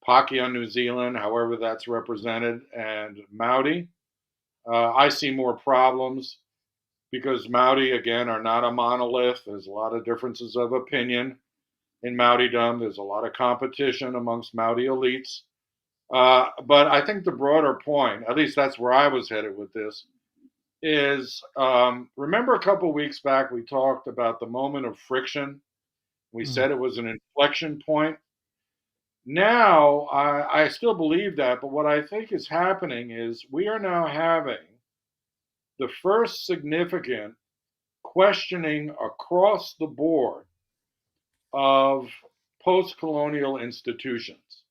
Pākehā New Zealand, however that's represented, and Māori. I see more problems because Māori, again, are not a monolith. There's a lot of differences of opinion in Māoridom. There's a lot of competition amongst Māori elites. But I think the broader point, at least that's where I was headed with this, is remember a couple of weeks back we talked about the moment of friction. We said it was an inflection point. Now, I still believe that, but what I think is happening is we are now having the first significant questioning across the board of post-colonial institutions,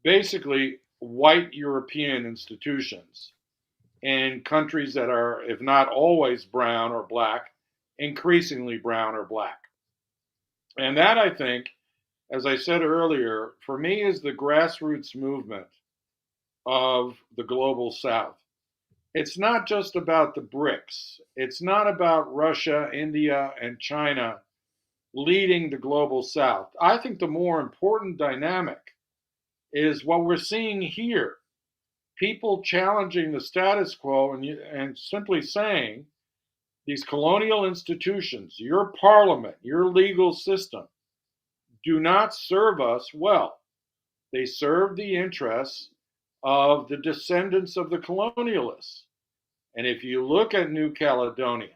basically white European institutions in countries that are, if not always brown or black, increasingly brown or black. And that, I think, as I said earlier, for me is the grassroots movement of the global South. It's not just about the BRICS. It's not about Russia, India, and China leading the global South. I think the more important dynamic is what we're seeing here. People challenging the status quo and simply saying, these colonial institutions, your parliament, your legal system, do not serve us well. They serve the interests of the descendants of the colonialists. And if you look at New Caledonia,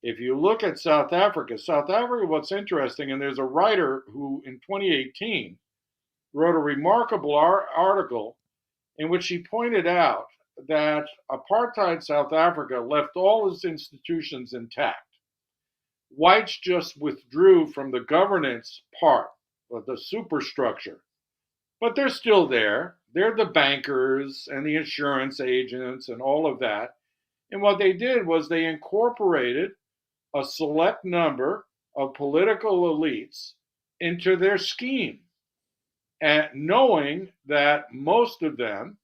if you look at South Africa, what's interesting, and there's a writer who in 2018 wrote a remarkable article in which he pointed out that apartheid South Africa left all its institutions intact. Whites just withdrew from the governance part of the superstructure, but they're still there. They're the bankers and the insurance agents and all of that. And what they did was they incorporated a select number of political elites into their scheme, and knowing that most of them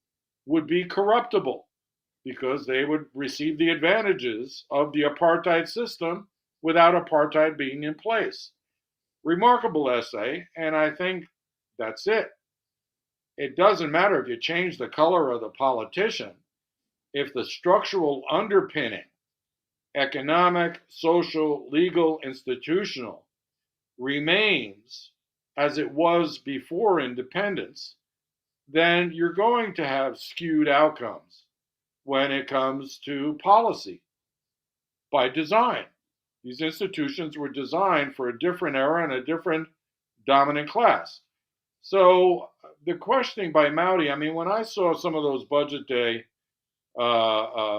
would be corruptible because they would receive the advantages of the apartheid system without apartheid being in place. Remarkable essay, and I think that's it. It doesn't matter if you change the color of the politician, if the structural underpinning, economic, social, legal, institutional, remains as it was before independence, then you're going to have skewed outcomes when it comes to policy by design. These institutions were designed for a different era and a different dominant class. So the questioning by Māori, I mean, when I saw some of those budget day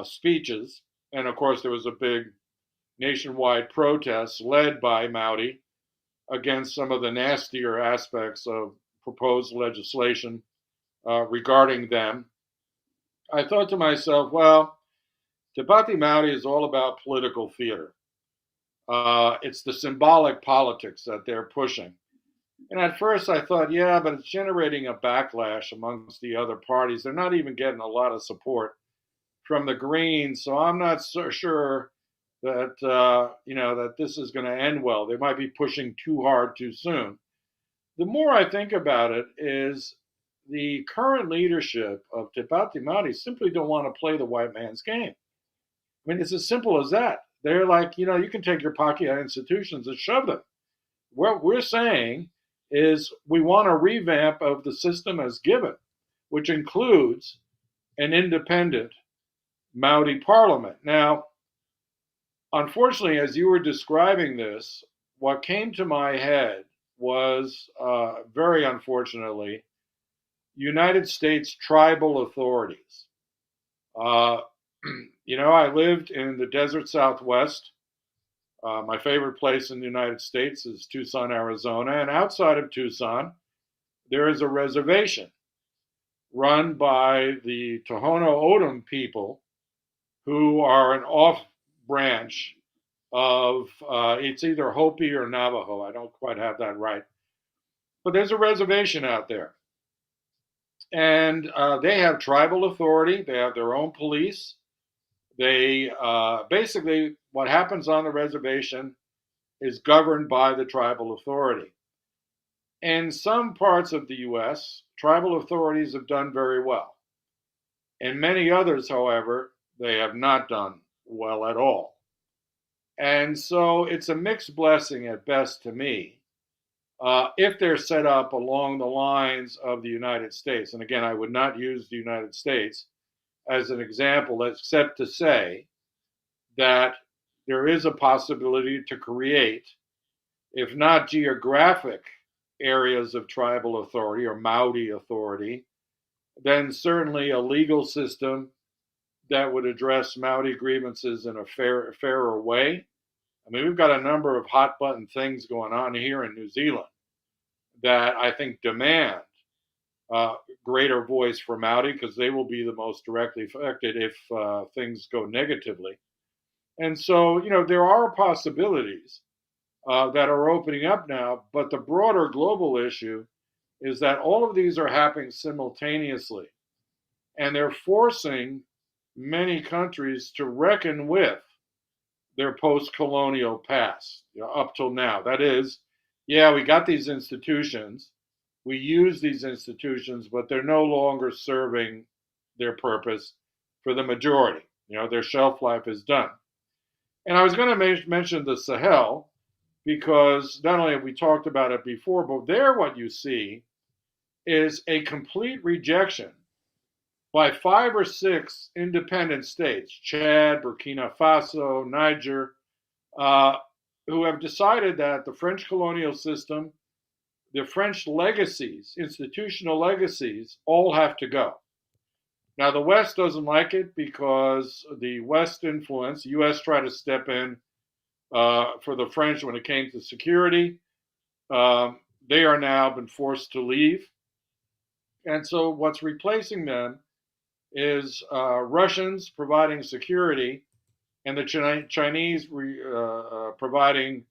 speeches, and of course there was a big nationwide protest led by Māori against some of the nastier aspects of proposed legislation regarding them, I thought to myself, well, Te Pāti Māori is all about political theater. It's the symbolic politics that they're pushing. And at first I thought, yeah, but it's generating a backlash amongst the other parties. They're not even getting a lot of support from the Greens, so I'm not so sure that that this is going to end well. They might be pushing too hard too soon. The more I think about it is the current leadership of Threat.Technology simply don't want to play the white man's game. I mean, it's as simple as that. They're like, you can take your pocket institutions and shove them. What we're saying is we want a revamp of the system as given, which includes an independent Maori parliament. Now, unfortunately, as you were describing this, what came to my head was, very unfortunately, United States tribal authorities. Uh, I lived in the desert Southwest. My favorite place in the United States is Tucson, Arizona. And outside of Tucson, there is a reservation run by the Tohono O'odham people, who are an off branch of, it's either Hopi or Navajo. I don't quite have that right. But there's a reservation out there. And they have tribal authority, they have their own police. They basically, what happens on the reservation is governed by the tribal authority. In some parts of the U.S., tribal authorities have done very well. In many others, however, they have not done well at all. And so it's a mixed blessing at best to me, if they're set up along the lines of the United States. And again, I would not use the United States as an example, except to say that there is a possibility to create, if not geographic areas of tribal authority or Maori authority, then certainly a legal system that would address Maori grievances in a fairer way. I mean, we've got a number of hot button things going on here in New Zealand that I think demand greater voice for Maori, because they will be the most directly affected if things go negatively. And so, there are possibilities that are opening up now, but the broader global issue is that all of these are happening simultaneously, and they're forcing many countries to reckon with their post-colonial past, up till now. That is, we got these institutions, we use these institutions, but they're no longer serving their purpose for the majority. Their shelf life is done. And I was going to mention the Sahel, because not only have we talked about it before, but there what you see is a complete rejection by 5 or 6 independent states, Chad, Burkina Faso, Niger, who have decided that the French colonial system, the French legacies, institutional legacies, all have to go. Now, the West doesn't like it because the West influence, the U.S. tried to step in for the French when it came to security. They are now been forced to leave. And so what's replacing them is Russians providing security and the Chinese providing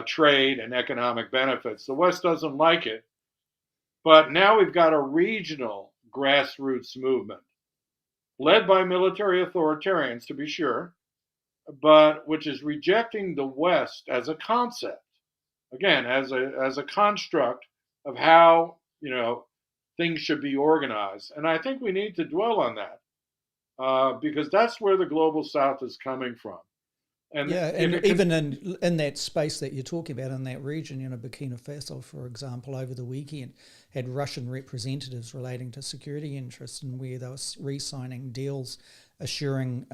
trade and economic benefits. The West doesn't like it, but now we've got a regional grassroots movement led by military authoritarians, to be sure, but which is rejecting the West as a concept, again, as a construct of how things should be organized. And I think we need to dwell on that, because that's where the global South is coming from. And even in that space that you're talking about, in that region, Burkina Faso, for example, over the weekend had Russian representatives relating to security interests, and where they were re-signing deals assuring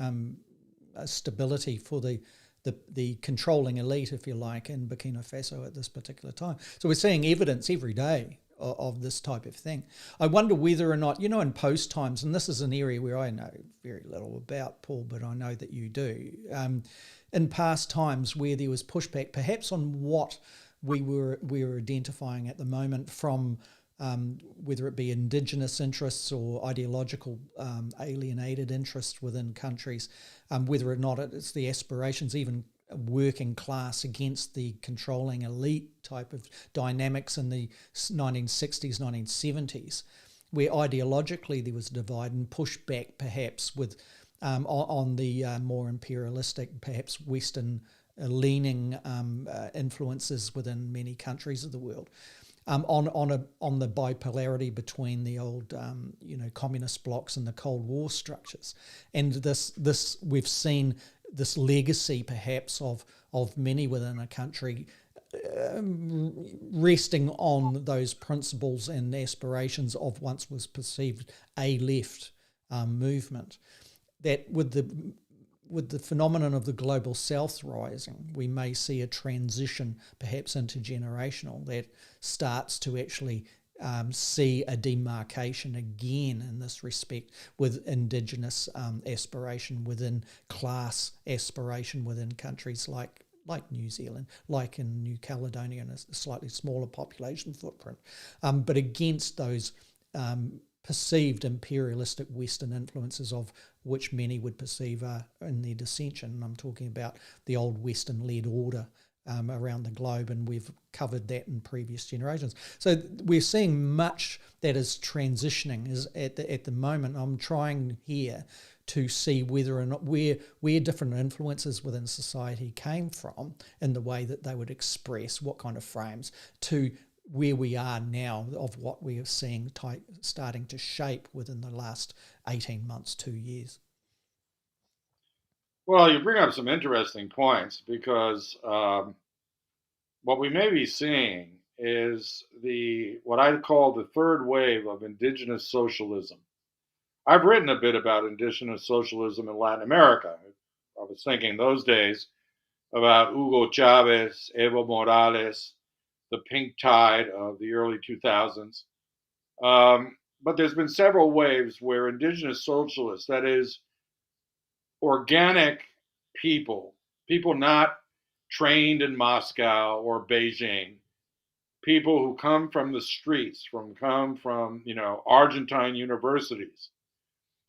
stability for the controlling elite, if you like, in Burkina Faso at this particular time. So we're seeing evidence every day of this type of thing. I wonder whether or not, in post times, and this is an area where I know very little about, Paul, but I know that you do, in past times where there was pushback perhaps on what we were identifying at the moment from whether it be indigenous interests or ideological alienated interests within countries, whether or not it's the aspirations, even working class against the controlling elite type of dynamics in the 1960s, 1970s, where ideologically there was a divide and pushback perhaps with on the more imperialistic, perhaps Western leaning influences within many countries of the world. on the bipolarity between the old communist blocs and the Cold War structures, and this we've seen this legacy perhaps of many within a country resting on those principles and aspirations of once was perceived a left movement. That with the phenomenon of the global south rising, we may see a transition perhaps intergenerational that starts to actually see a demarcation again in this respect with indigenous aspiration within class aspiration within countries like New Zealand, like in New Caledonia, and a slightly smaller population footprint, but against those perceived imperialistic Western influences of which many would perceive are in their dissension. And I'm talking about the old Western-led order around the globe, and we've covered that in previous generations. So we're seeing much that is transitioning at the moment. I'm trying here to see whether or not where different influences within society came from in the way that they would express what kind of frames to where we are now of what we are seeing starting to shape within the last 18 months, 2 years. Well, you bring up some interesting points because what we may be seeing is what I call the third wave of indigenous socialism. I've written a bit about indigenous socialism in Latin America. I was thinking those days about Hugo Chavez, Evo Morales, the pink tide of the early 2000s. But there's been several waves where indigenous socialists, that is, organic people not trained in Moscow or Beijing, people who come from the streets, come from Argentine universities,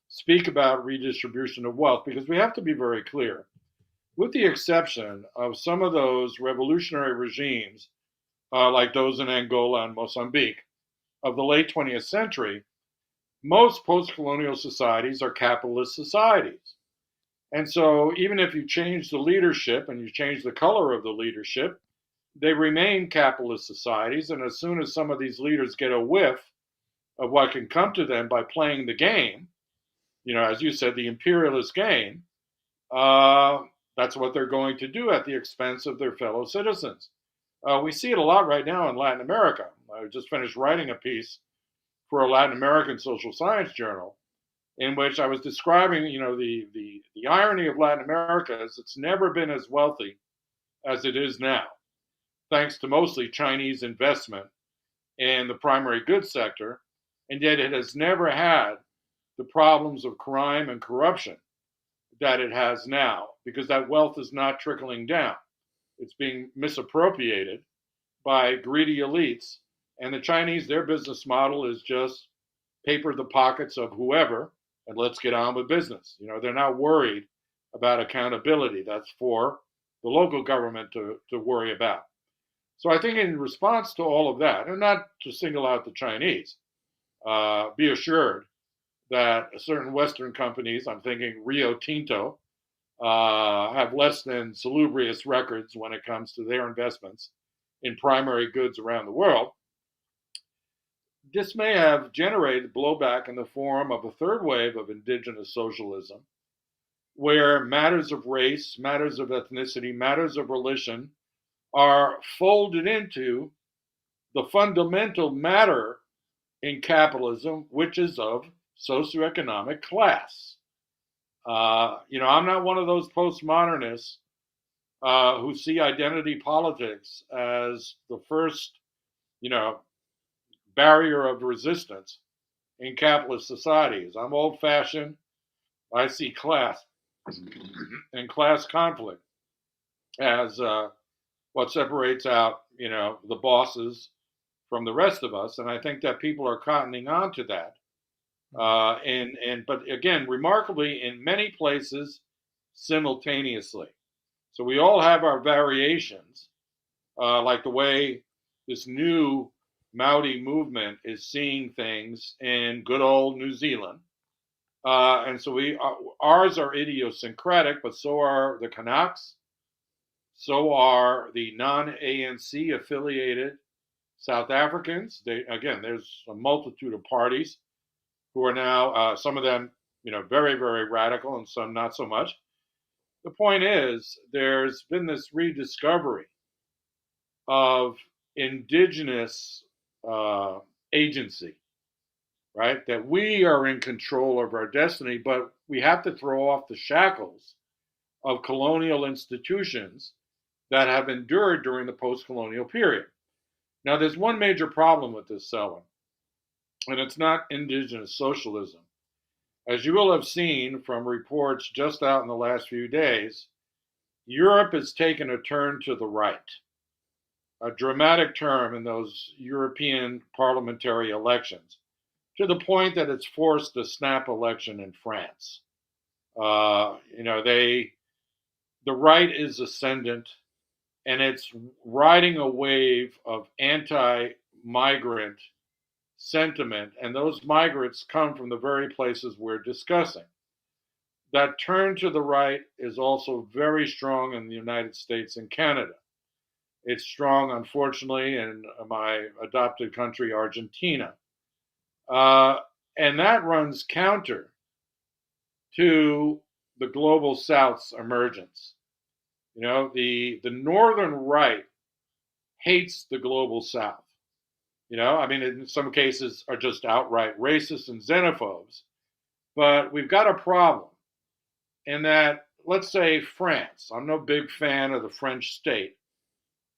speak about redistribution of wealth, because we have to be very clear. With the exception of some of those revolutionary regimes, like those in Angola and Mozambique, of the late 20th century, most post-colonial societies are capitalist societies. And so even if you change the leadership and you change the color of the leadership, they remain capitalist societies. And as soon as some of these leaders get a whiff of what can come to them by playing the game, as you said, the imperialist game, that's what they're going to do at the expense of their fellow citizens. We see it a lot right now in Latin America. I just finished writing a piece for a Latin American social science journal in which I was describing, the irony of Latin America is it's never been as wealthy as it is now, thanks to mostly Chinese investment in the primary goods sector, and yet it has never had the problems of crime and corruption that it has now, because that wealth is not trickling down. It's being misappropriated by greedy elites. And the Chinese, their business model is just paper the pockets of whoever and let's get on with business. They're not worried about accountability. That's for the local government to worry about. So I think in response to all of that, and not to single out the Chinese, be assured that certain Western companies, I'm thinking Rio Tinto, have less than salubrious records when it comes to their investments in primary goods around the world. This may have generated blowback in the form of a third wave of indigenous socialism, where matters of race, matters of ethnicity, matters of religion are folded into the fundamental matter in capitalism, which is of socioeconomic class. I'm not one of those postmodernists who see identity politics as the first, barrier of resistance in capitalist societies. I'm old-fashioned. I see class and class conflict as what separates out, the bosses from the rest of us, and I think that people are cottoning on to that. But again, remarkably, in many places, simultaneously. So we all have our variations, like the way this new Maori movement is seeing things in good old New Zealand. And so ours are idiosyncratic, but so are the Canucks, so are the non-ANC affiliated South Africans. There's a multitude of parties who are now, some of them, very, very radical and some not so much. The point is, there's been this rediscovery of indigenous agency, right? That we are in control of our destiny, but we have to throw off the shackles of colonial institutions that have endured during the post-colonial period. Now, there's one major problem with this, Selwyn, and it's not indigenous socialism. As you will have seen from reports just out in the last few days, Europe has taken a turn to the right, a dramatic turn in those European parliamentary elections, to the point that it's forced a snap election in France. The right is ascendant, and it's riding a wave of anti-migrant sentiment, and those migrants come from the very places we're discussing. That turn to the right is also very strong in the United States and Canada. It's strong, unfortunately, in my adopted country, Argentina. And that runs counter to the global South's emergence. The northern right hates the global South. In some cases are just outright racist and xenophobes. But we've got a problem in that, let's say France. I'm no big fan of the French state.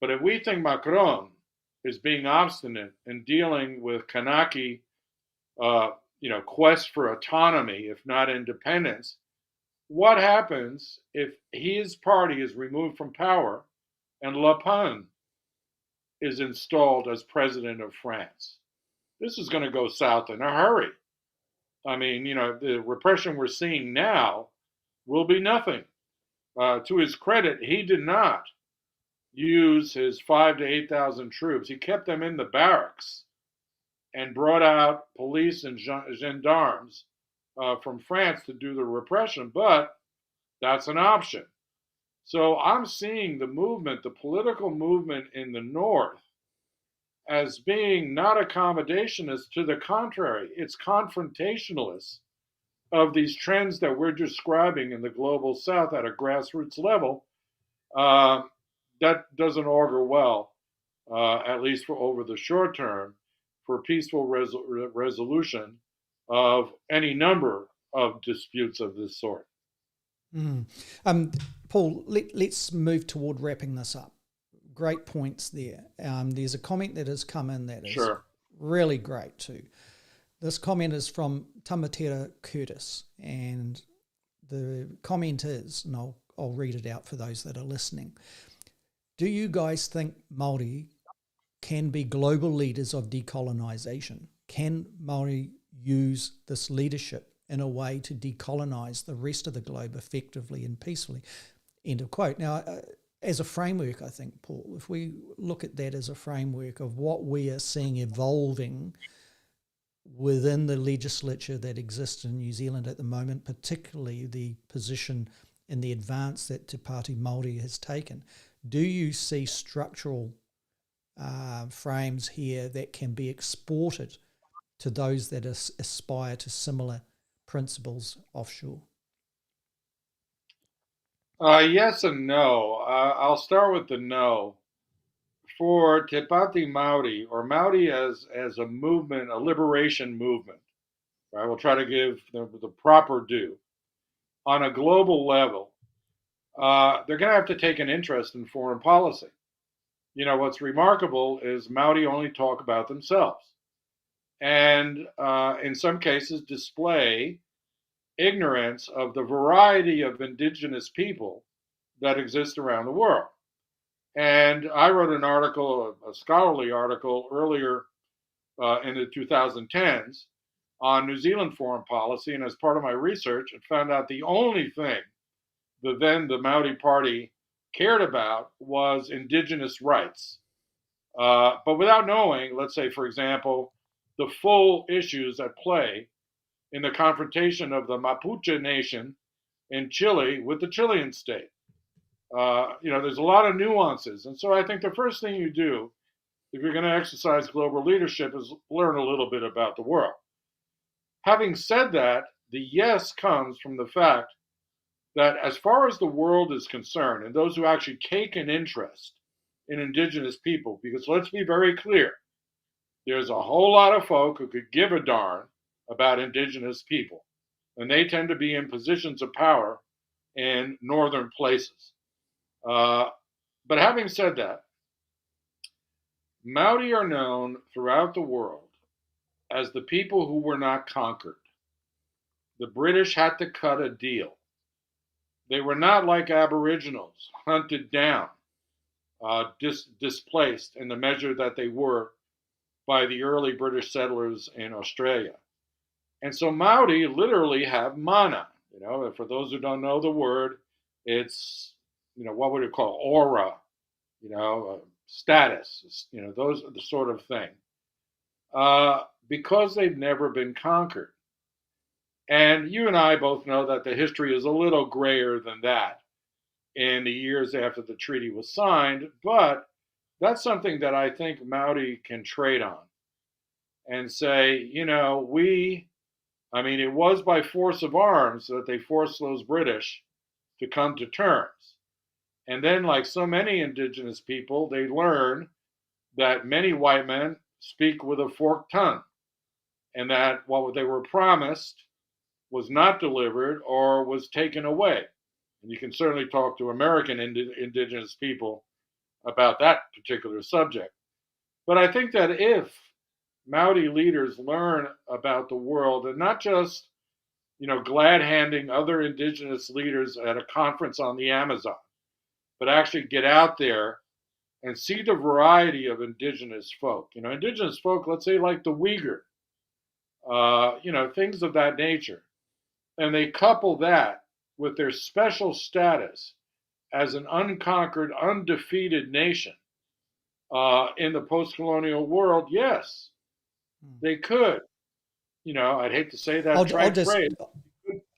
But if we think Macron is being obstinate in dealing with Kanaki, quest for autonomy, if not independence, what happens if his party is removed from power and Le Pen is installed as president of France? This is going to go south in a hurry. The repression we're seeing now will be nothing. To his credit, he did not use his 5,000 to 8,000 troops. He kept them in the barracks and brought out police and gendarmes from France to do the repression, but that's an option. So I'm seeing the movement, the political movement in the North, as being not accommodationist. To the contrary, it's confrontationalist of these trends that we're describing in the global South at a grassroots level. That doesn't augur well, at least for over the short term, for peaceful resolution of any number of disputes of this sort. Paul, let's move toward wrapping this up. Great points there. There's a comment that has come in that is really great too. This comment is from Tamatera Curtis, and the comment is, and I'll read it out for those that are listening. Do you guys think Māori can be global leaders of decolonisation? Can Māori use this leadership in a way to decolonise the rest of the globe effectively and peacefully? End of quote. Now, as a framework, I think, Paul, if we look at that as a framework of what we are seeing evolving within the legislature that exists in New Zealand at the moment, particularly the position and the advance that Te Pāti Māori has taken, do you see structural frames here that can be exported to those that aspire to similar principles offshore? Yes and no. I'll start with the no. For Te Pāti Māori, or Māori as a movement, a liberation movement, right? We'll try to give the proper due. On a global level, they're going to have to take an interest in foreign policy. What's remarkable is Māori only talk about themselves, and in some cases display ignorance of the variety of indigenous people that exist around the world. And I wrote an article, a scholarly article, earlier in the 2010s on New Zealand foreign policy, and as part of my research, I found out the only thing the Māori Party cared about was indigenous rights. But without knowing, let's say, for example, the full issues at play in the confrontation of the Mapuche nation in Chile with the Chilean state. There's a lot of nuances. And so I think the first thing you do if you're going to exercise global leadership, is learn a little bit about the world. Having said that, the yes comes from the fact that as far as the world is concerned, and those who actually take an interest in indigenous people, because let's be very clear, there's a whole lot of folk who could give a darn about indigenous people, and they tend to be in positions of power in northern places. But having said that, Maori are known throughout the world as the people who were not conquered. The British had to cut a deal. They were not like Aboriginals, hunted down, displaced in the measure that they were by the early British settlers in Australia. And so Maori literally have mana. For those who don't know the word, it's, what would it call, aura, status, those are the sort of thing. Because they've never been conquered. And you and I both know that the history is a little grayer than that in the years after the treaty was signed, but that's something that I think Maori can trade on and say, it was by force of arms that they forced those British to come to terms. And then, like so many indigenous people, they learn that many white men speak with a forked tongue, and that what they were promised was not delivered or was taken away. And you can certainly talk to American indigenous people about that particular subject. But I think that if Maori leaders learn about the world and not just, glad handing other indigenous leaders at a conference on the Amazon, but actually get out there and see the variety of indigenous folk. Indigenous folk, let's say like the Uyghur, things of that nature. And they couple that with their special status as an unconquered, undefeated nation in the post-colonial world. Yes, they could. I'd hate to say that.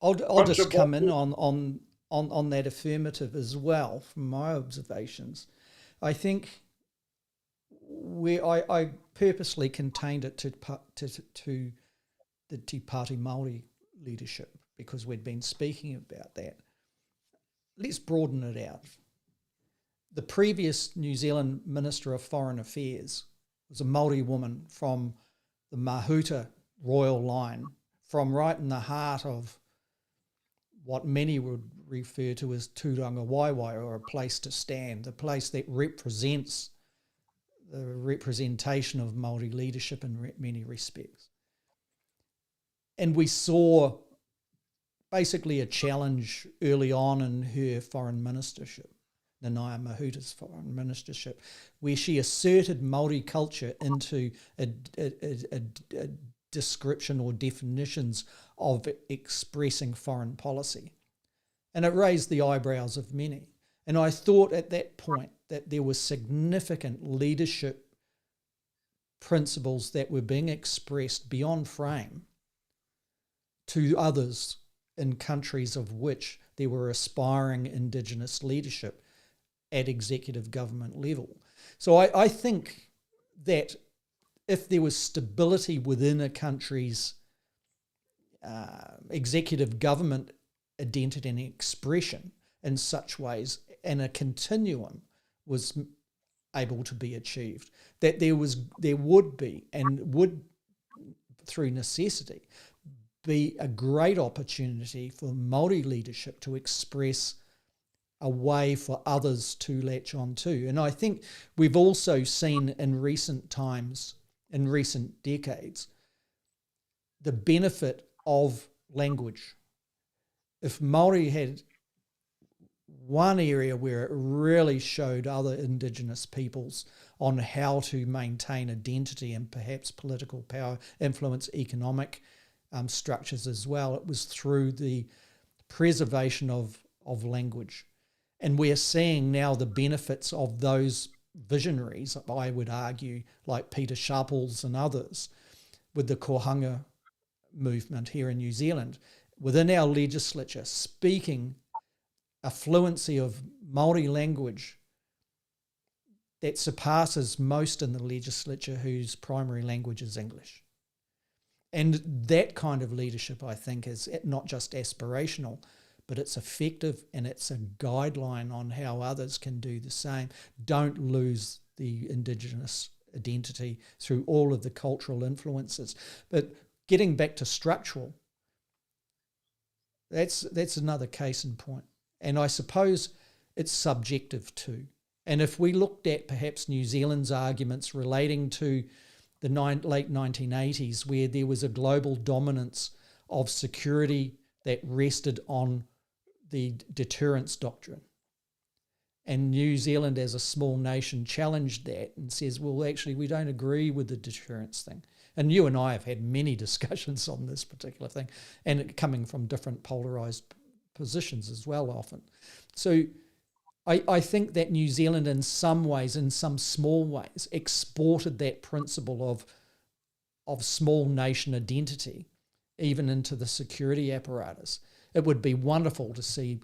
I'll just come in on that affirmative as well from my observations. I think I purposely contained it to the Te Pāti Māori leadership because we'd been speaking about that. Let's broaden it out. The previous New Zealand Minister of Foreign Affairs was a Māori woman from the Mahuta royal line, from right in the heart of what many would refer to as Tūranga Waiwai, or a place to stand, a place that represents the representation of Māori leadership in many respects. And we saw basically a challenge early on in her foreign ministership, Nanaia Mahuta's foreign ministership, where she asserted Māori culture into a description or definitions of expressing foreign policy. And it raised the eyebrows of many. And I thought at that point that there were significant leadership principles that were being expressed beyond frame to others in countries of which there were aspiring Indigenous leadership at executive government level. So I think that if there was stability within a country's executive government identity and expression in such ways, and a continuum was able to be achieved, that there would be, and would through necessity, be a great opportunity for Māori leadership to express a way for others to latch on to. And I think we've also seen in recent times, in recent decades, the benefit of language. If Māori had one area where it really showed other Indigenous peoples on how to maintain identity and perhaps political power, influence economic structures as well, it was through the preservation of language. And we're seeing now the benefits of those visionaries, I would argue, like Peter Sharples and others, with the Kohanga movement here in New Zealand, within our legislature, speaking a fluency of Māori language that surpasses most in the legislature whose primary language is English. And that kind of leadership, I think, is not just aspirational, but it's effective, and it's a guideline on how others can do the same. Don't lose the Indigenous identity through all of the cultural influences. But getting back to structural, that's another case in point. And I suppose it's subjective too. And if we looked at perhaps New Zealand's arguments relating to the late 1980s, where there was a global dominance of security that rested on the deterrence doctrine, and New Zealand as a small nation challenged that and says, well, actually, we don't agree with the deterrence thing. And you and I have had many discussions on this particular thing, and it coming from different polarised positions as well often. So I think that New Zealand in some ways, in some small ways, exported that principle of small nation identity even into the security apparatus. It would be wonderful to see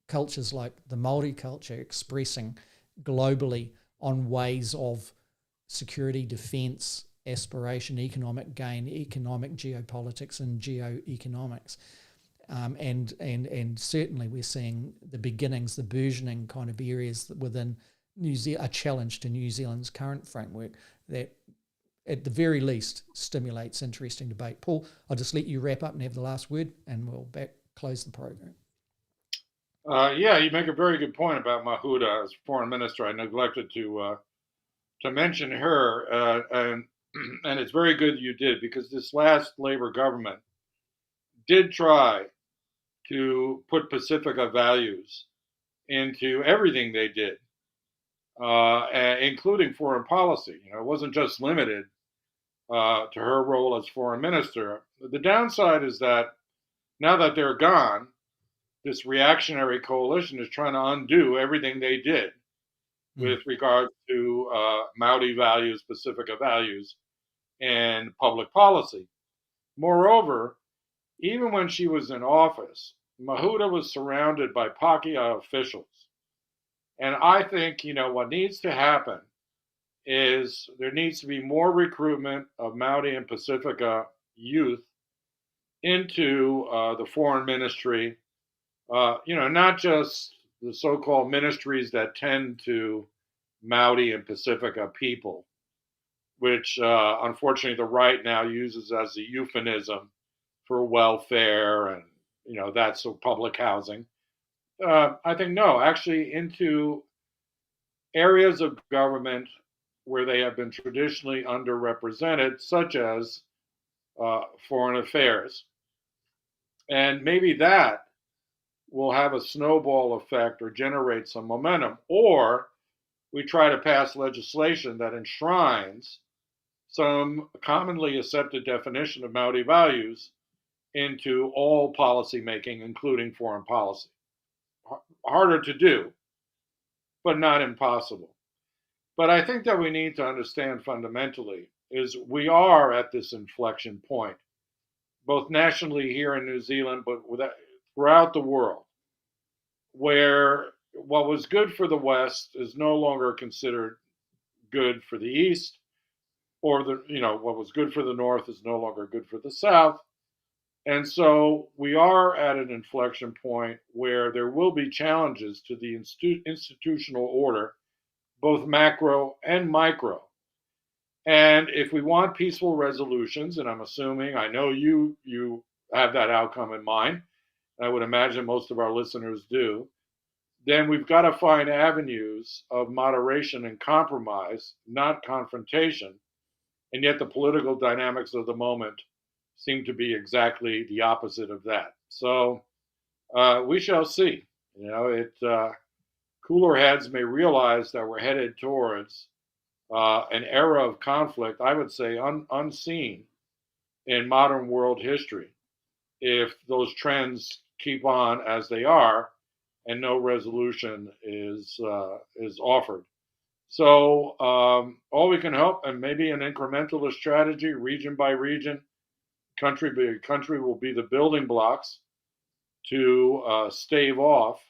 cultures like the Māori culture expressing globally on ways of security, defence, aspiration, economic gain, economic geopolitics and geoeconomics. And certainly we're seeing the beginnings, the burgeoning kind of areas within New Zealand, a challenge to New Zealand's current framework that at the very least stimulates interesting debate. Paul, I'll just let you wrap up and have the last word, and we'll close the program. Yeah, you make a very good point about Mahuta as foreign minister. I neglected to mention her, and it's very good you did, because this last Labour government did try to put Pacifica values into everything they did, including foreign policy. You know, it wasn't just limited to her role as foreign minister. The downside is that now that they're gone, this reactionary coalition is trying to undo everything they did with regard to Maori values, Pacifica values, and public policy. Moreover, even when she was in office, Mahuta was surrounded by Pākehā officials. And I think, you know, what needs to happen is there needs to be more recruitment of Maori and Pacifica youth into the foreign ministry. You know, not just the so-called ministries that tend to Maori and Pacifica people, which unfortunately the right now uses as a euphemism for welfare and, you know, that's public housing. I think no, actually into areas of government where they have been traditionally underrepresented, such as foreign affairs. And maybe that will have a snowball effect or generate some momentum. Or we try to pass legislation that enshrines some commonly accepted definition of Maori values into all policy making, including foreign policy. Harder to do, but not impossible. But I think that we need to understand fundamentally is we are at this inflection point, both nationally here in New Zealand, but throughout the world, where what was good for the West is no longer considered good for the East, or what was good for the North is no longer good for the South. And so we are at an inflection point where there will be challenges to the institutional order, both macro and micro. And if we want peaceful resolutions, and I'm assuming, I know you have that outcome in mind, I would imagine most of our listeners do, then we've got to find avenues of moderation and compromise, not confrontation. And yet the political dynamics of the moment seem to be exactly the opposite of that. So we shall see. You know, cooler heads may realize that we're headed towards an era of conflict, I would say unseen in modern world history, if those trends keep on as they are and no resolution is offered. So all we can hope, and maybe an incrementalist strategy, region by region, country by country, will be the building blocks to stave off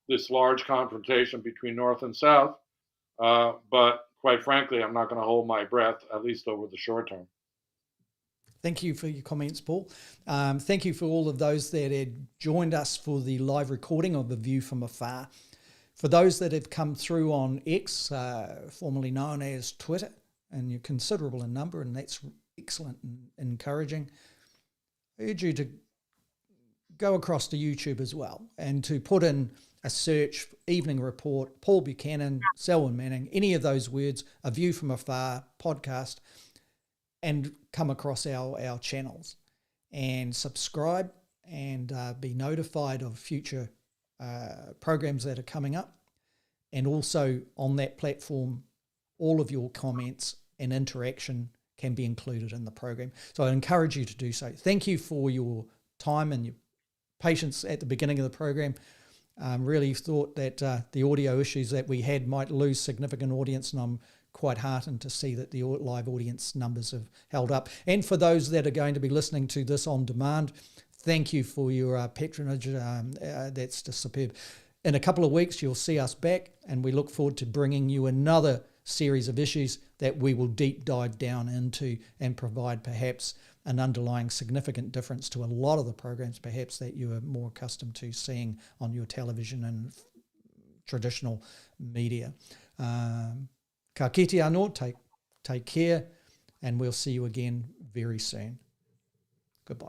this large confrontation between North and South. But quite frankly, I'm not going to hold my breath, at least over the short term. Thank you for your comments, Paul. Thank you for all of those that had joined us for the live recording of A View from Afar. For those that have come through on X, formerly known as Twitter, and you're considerable in number, and that's excellent and encouraging, I urge you to go across to YouTube as well and to put in a search, Evening Report, Paul Buchanan, Selwyn Manning, any of those words, A View from Afar podcast, and come across our channels and subscribe and be notified of future programs that are coming up. And also on that platform, all of your comments and interaction can be included in the program. So I encourage you to do so. Thank you for your time and your patience at the beginning of the program. Really thought that the audio issues that we had might lose significant audience, and I'm quite heartened to see that the live audience numbers have held up. And for those that are going to be listening to this on demand, thank you for your patronage. That's just superb. In a couple of weeks, you'll see us back, and we look forward to bringing you another series of issues that we will deep dive down into and provide perhaps an underlying significant difference to a lot of the programs perhaps that you are more accustomed to seeing on your television and traditional media. Ka kite anō, take care, and we'll see you again very soon. Goodbye.